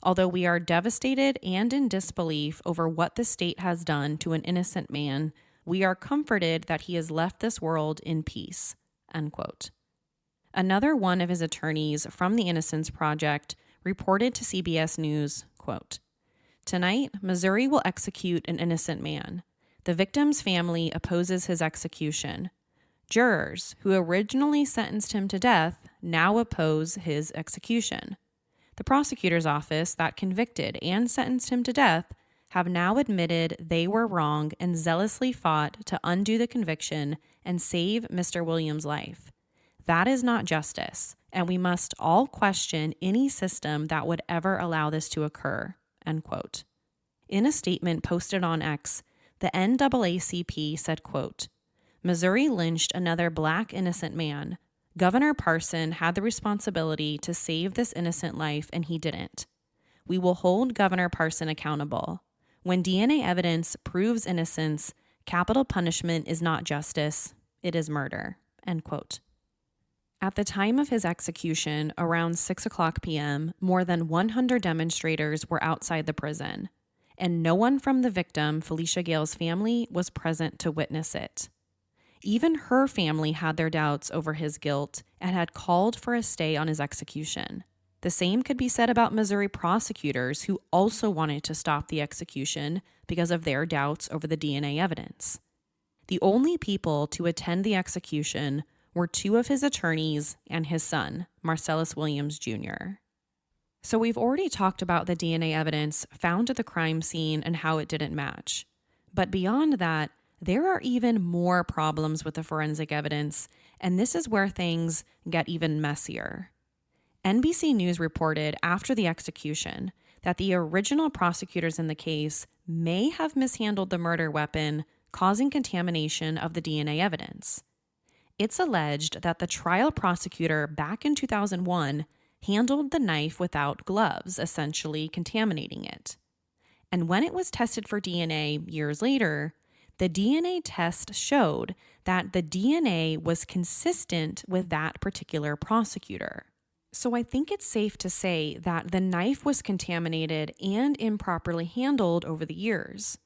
Although we are devastated and in disbelief over what the state has done to an innocent man, we are comforted that he has left this world in peace." End quote. Another one of his attorneys from the Innocence Project reported to CBS News, quote, "Tonight, Missouri will execute an innocent man. The victim's family opposes his execution. Jurors who originally sentenced him to death now oppose his execution. The prosecutor's office that convicted and sentenced him to death have now admitted they were wrong and zealously fought to undo the conviction and save Mr. Williams' life. That is not justice, and we must all question any system that would ever allow this to occur." End quote. In a statement posted on X, the NAACP said, quote, "Missouri lynched another black innocent man. Governor Parson had the responsibility to save this innocent life, and he didn't. We will hold Governor Parson accountable. When DNA evidence proves innocence, capital punishment is not justice, it is murder." End quote. At the time of his execution, around 6:00 p.m., more than 100 demonstrators were outside the prison, and no one from the victim, Felicia Gale's family, was present to witness it. Even her family had their doubts over his guilt and had called for a stay on his execution. The same could be said about Missouri prosecutors who also wanted to stop the execution because of their doubts over the DNA evidence. The only people to attend the execution were 2 of his attorneys and his son, Marcellus Williams, Jr. So we've already talked about the DNA evidence found at the crime scene and how it didn't match. But beyond that, there are even more problems with the forensic evidence, and this is where things get even messier. NBC News reported after the execution that the original prosecutors in the case may have mishandled the murder weapon, causing contamination of the DNA evidence. It's alleged that the trial prosecutor back in 2001 handled the knife without gloves, essentially contaminating it. And when it was tested for DNA years later, the DNA test showed that the DNA was consistent with that particular prosecutor. So I think it's safe to say that the knife was contaminated and improperly handled over the years.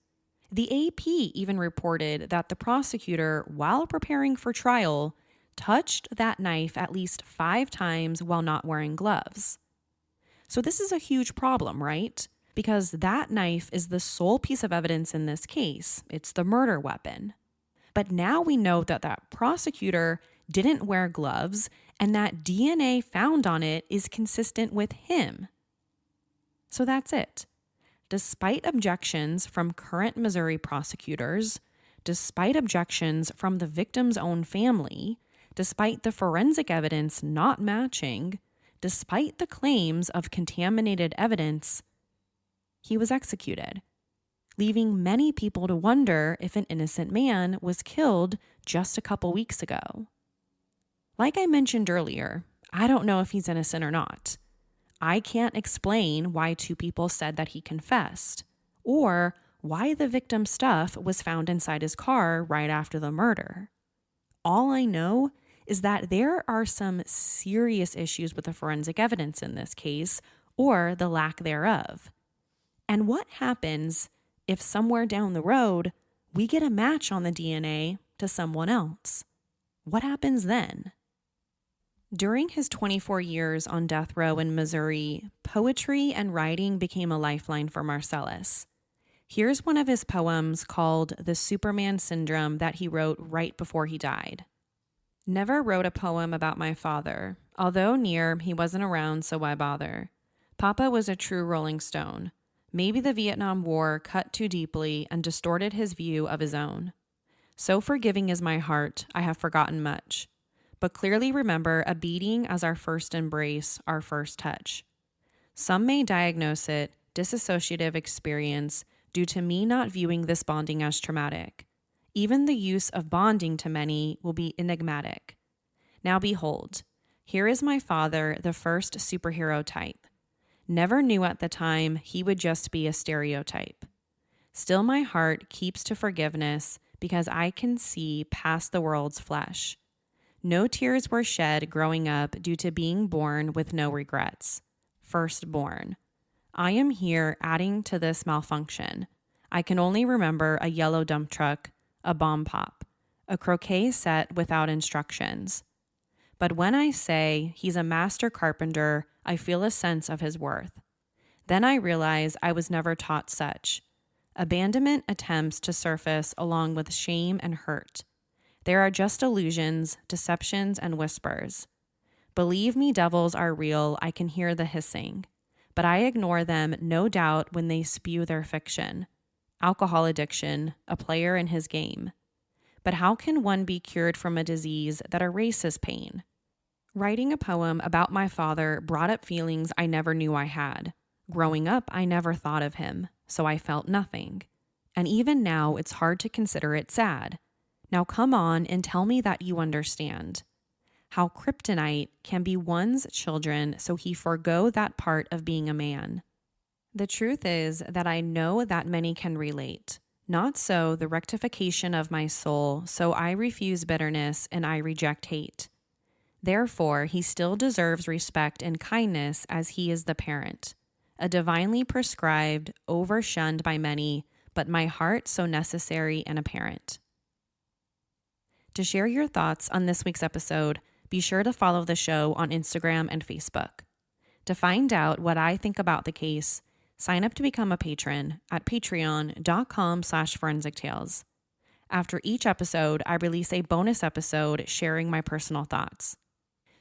The AP even reported that the prosecutor, while preparing for trial, touched that knife at least 5 times while not wearing gloves. So this is a huge problem, right? Because that knife is the sole piece of evidence in this case. It's the murder weapon. But now we know that that prosecutor didn't wear gloves and that DNA found on it is consistent with him. So that's it. despite objections from current Missouri prosecutors, despite objections from the victim's own family, despite the forensic evidence not matching, despite the claims of contaminated evidence, he was executed, leaving many people to wonder if an innocent man was killed just a couple weeks ago. Like I mentioned earlier, I don't know if he's innocent or not. I can't explain why two people said that he confessed, or why the victim's stuff was found inside his car right after the murder. All I know is that there are some serious issues with the forensic evidence in this case, or the lack thereof. And what happens if somewhere down the road we get a match on the DNA to someone else? What happens then? During his 24 years on death row in Missouri, poetry and writing became a lifeline for Marcellus. Here's one of his poems called The Superman Syndrome that he wrote right before he died. Never wrote a poem about my father. Although near, he wasn't around, so why bother? Papa was a true Rolling Stone. Maybe the Vietnam War cut too deeply and distorted his view of his own. So forgiving is my heart, I have forgotten much, but clearly remember a beating as our first embrace, our first touch. Some may diagnose it dissociative experience due to me not viewing this bonding as traumatic. Even the use of bonding to many will be enigmatic. Now behold, here is my father, the first superhero type. Never knew at the time he would just be a stereotype. Still my heart keeps to forgiveness because I can see past the world's flesh. No tears were shed growing up due to being born with no regrets. Firstborn. I am here adding to this malfunction. I can only remember a yellow dump truck, a bomb pop, a croquet set without instructions. But when I say he's a master carpenter, I feel a sense of his worth. Then I realize I was never taught such. Abandonment attempts to surface along with shame and hurt. There are just illusions, deceptions, and whispers. Believe me, devils are real, I can hear the hissing. But I ignore them, no doubt, when they spew their fiction. Alcohol addiction, a player in his game. But how can one be cured from a disease that erases pain? Writing a poem about my father brought up feelings I never knew I had. Growing up, I never thought of him, so I felt nothing. And even now, it's hard to consider it sad. Now come on and tell me that you understand. How kryptonite can be one's children so he forgo that part of being a man. The truth is that I know that many can relate. Not so the rectification of my soul, so I refuse bitterness and I reject hate. Therefore, he still deserves respect and kindness as he is the parent, a divinely prescribed, over-shunned by many, but my heart so necessary and apparent. To share your thoughts on this week's episode, be sure to follow the show on Instagram and Facebook. To find out what I think about the case, sign up to become a patron at patreon.com/forensictales. After each episode, I release a bonus episode sharing my personal thoughts.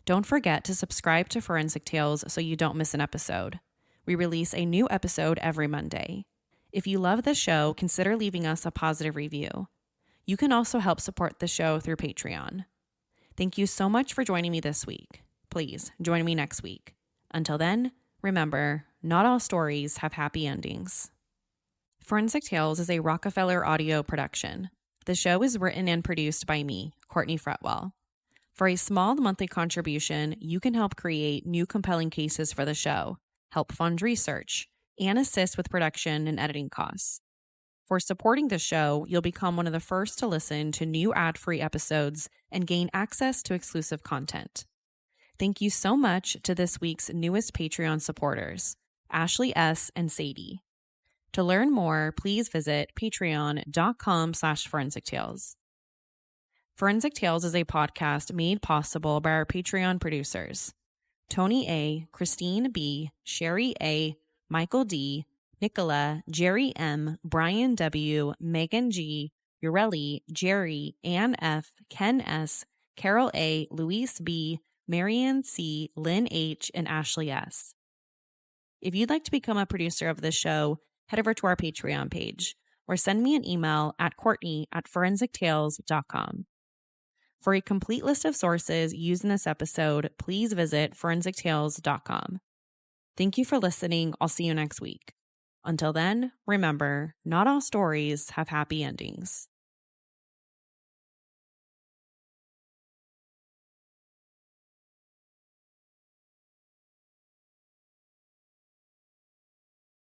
Don't forget to subscribe to Forensic Tales so you don't miss an episode. We release a new episode every Monday. If you love the show, consider leaving us a positive review. You can also help support the show through Patreon. Thank you so much for joining me this week. Please join me next week. Until then, remember, not all stories have happy endings. Forensic Tales is a Rockefeller audio production. The show is written and produced by me, Courtney Fretwell. For a small monthly contribution, you can help create new compelling cases for the show, help fund research, and assist with production and editing costs. For supporting the show, you'll become one of the first to listen to new ad-free episodes and gain access to exclusive content. Thank you so much to this week's newest Patreon supporters, Ashley S. and Sadie. To learn more, please visit patreon.com/forensictales. Forensic Tales is a podcast made possible by our Patreon producers, Tony A., Christine B., Sherry A., Michael D., Nicola, Jerry M., Brian W., Megan G., Ureli, Jerry, Ann F., Ken S., Carol A., Luis B., Marianne C., Lynn H., and Ashley S. If you'd like to become a producer of this show, head over to our Patreon page or send me an email at Courtney@forensictales.com. For a complete list of sources used in this episode, please visit forensictales.com. Thank you for listening. I'll see you next week. Until then, remember, not all stories have happy endings.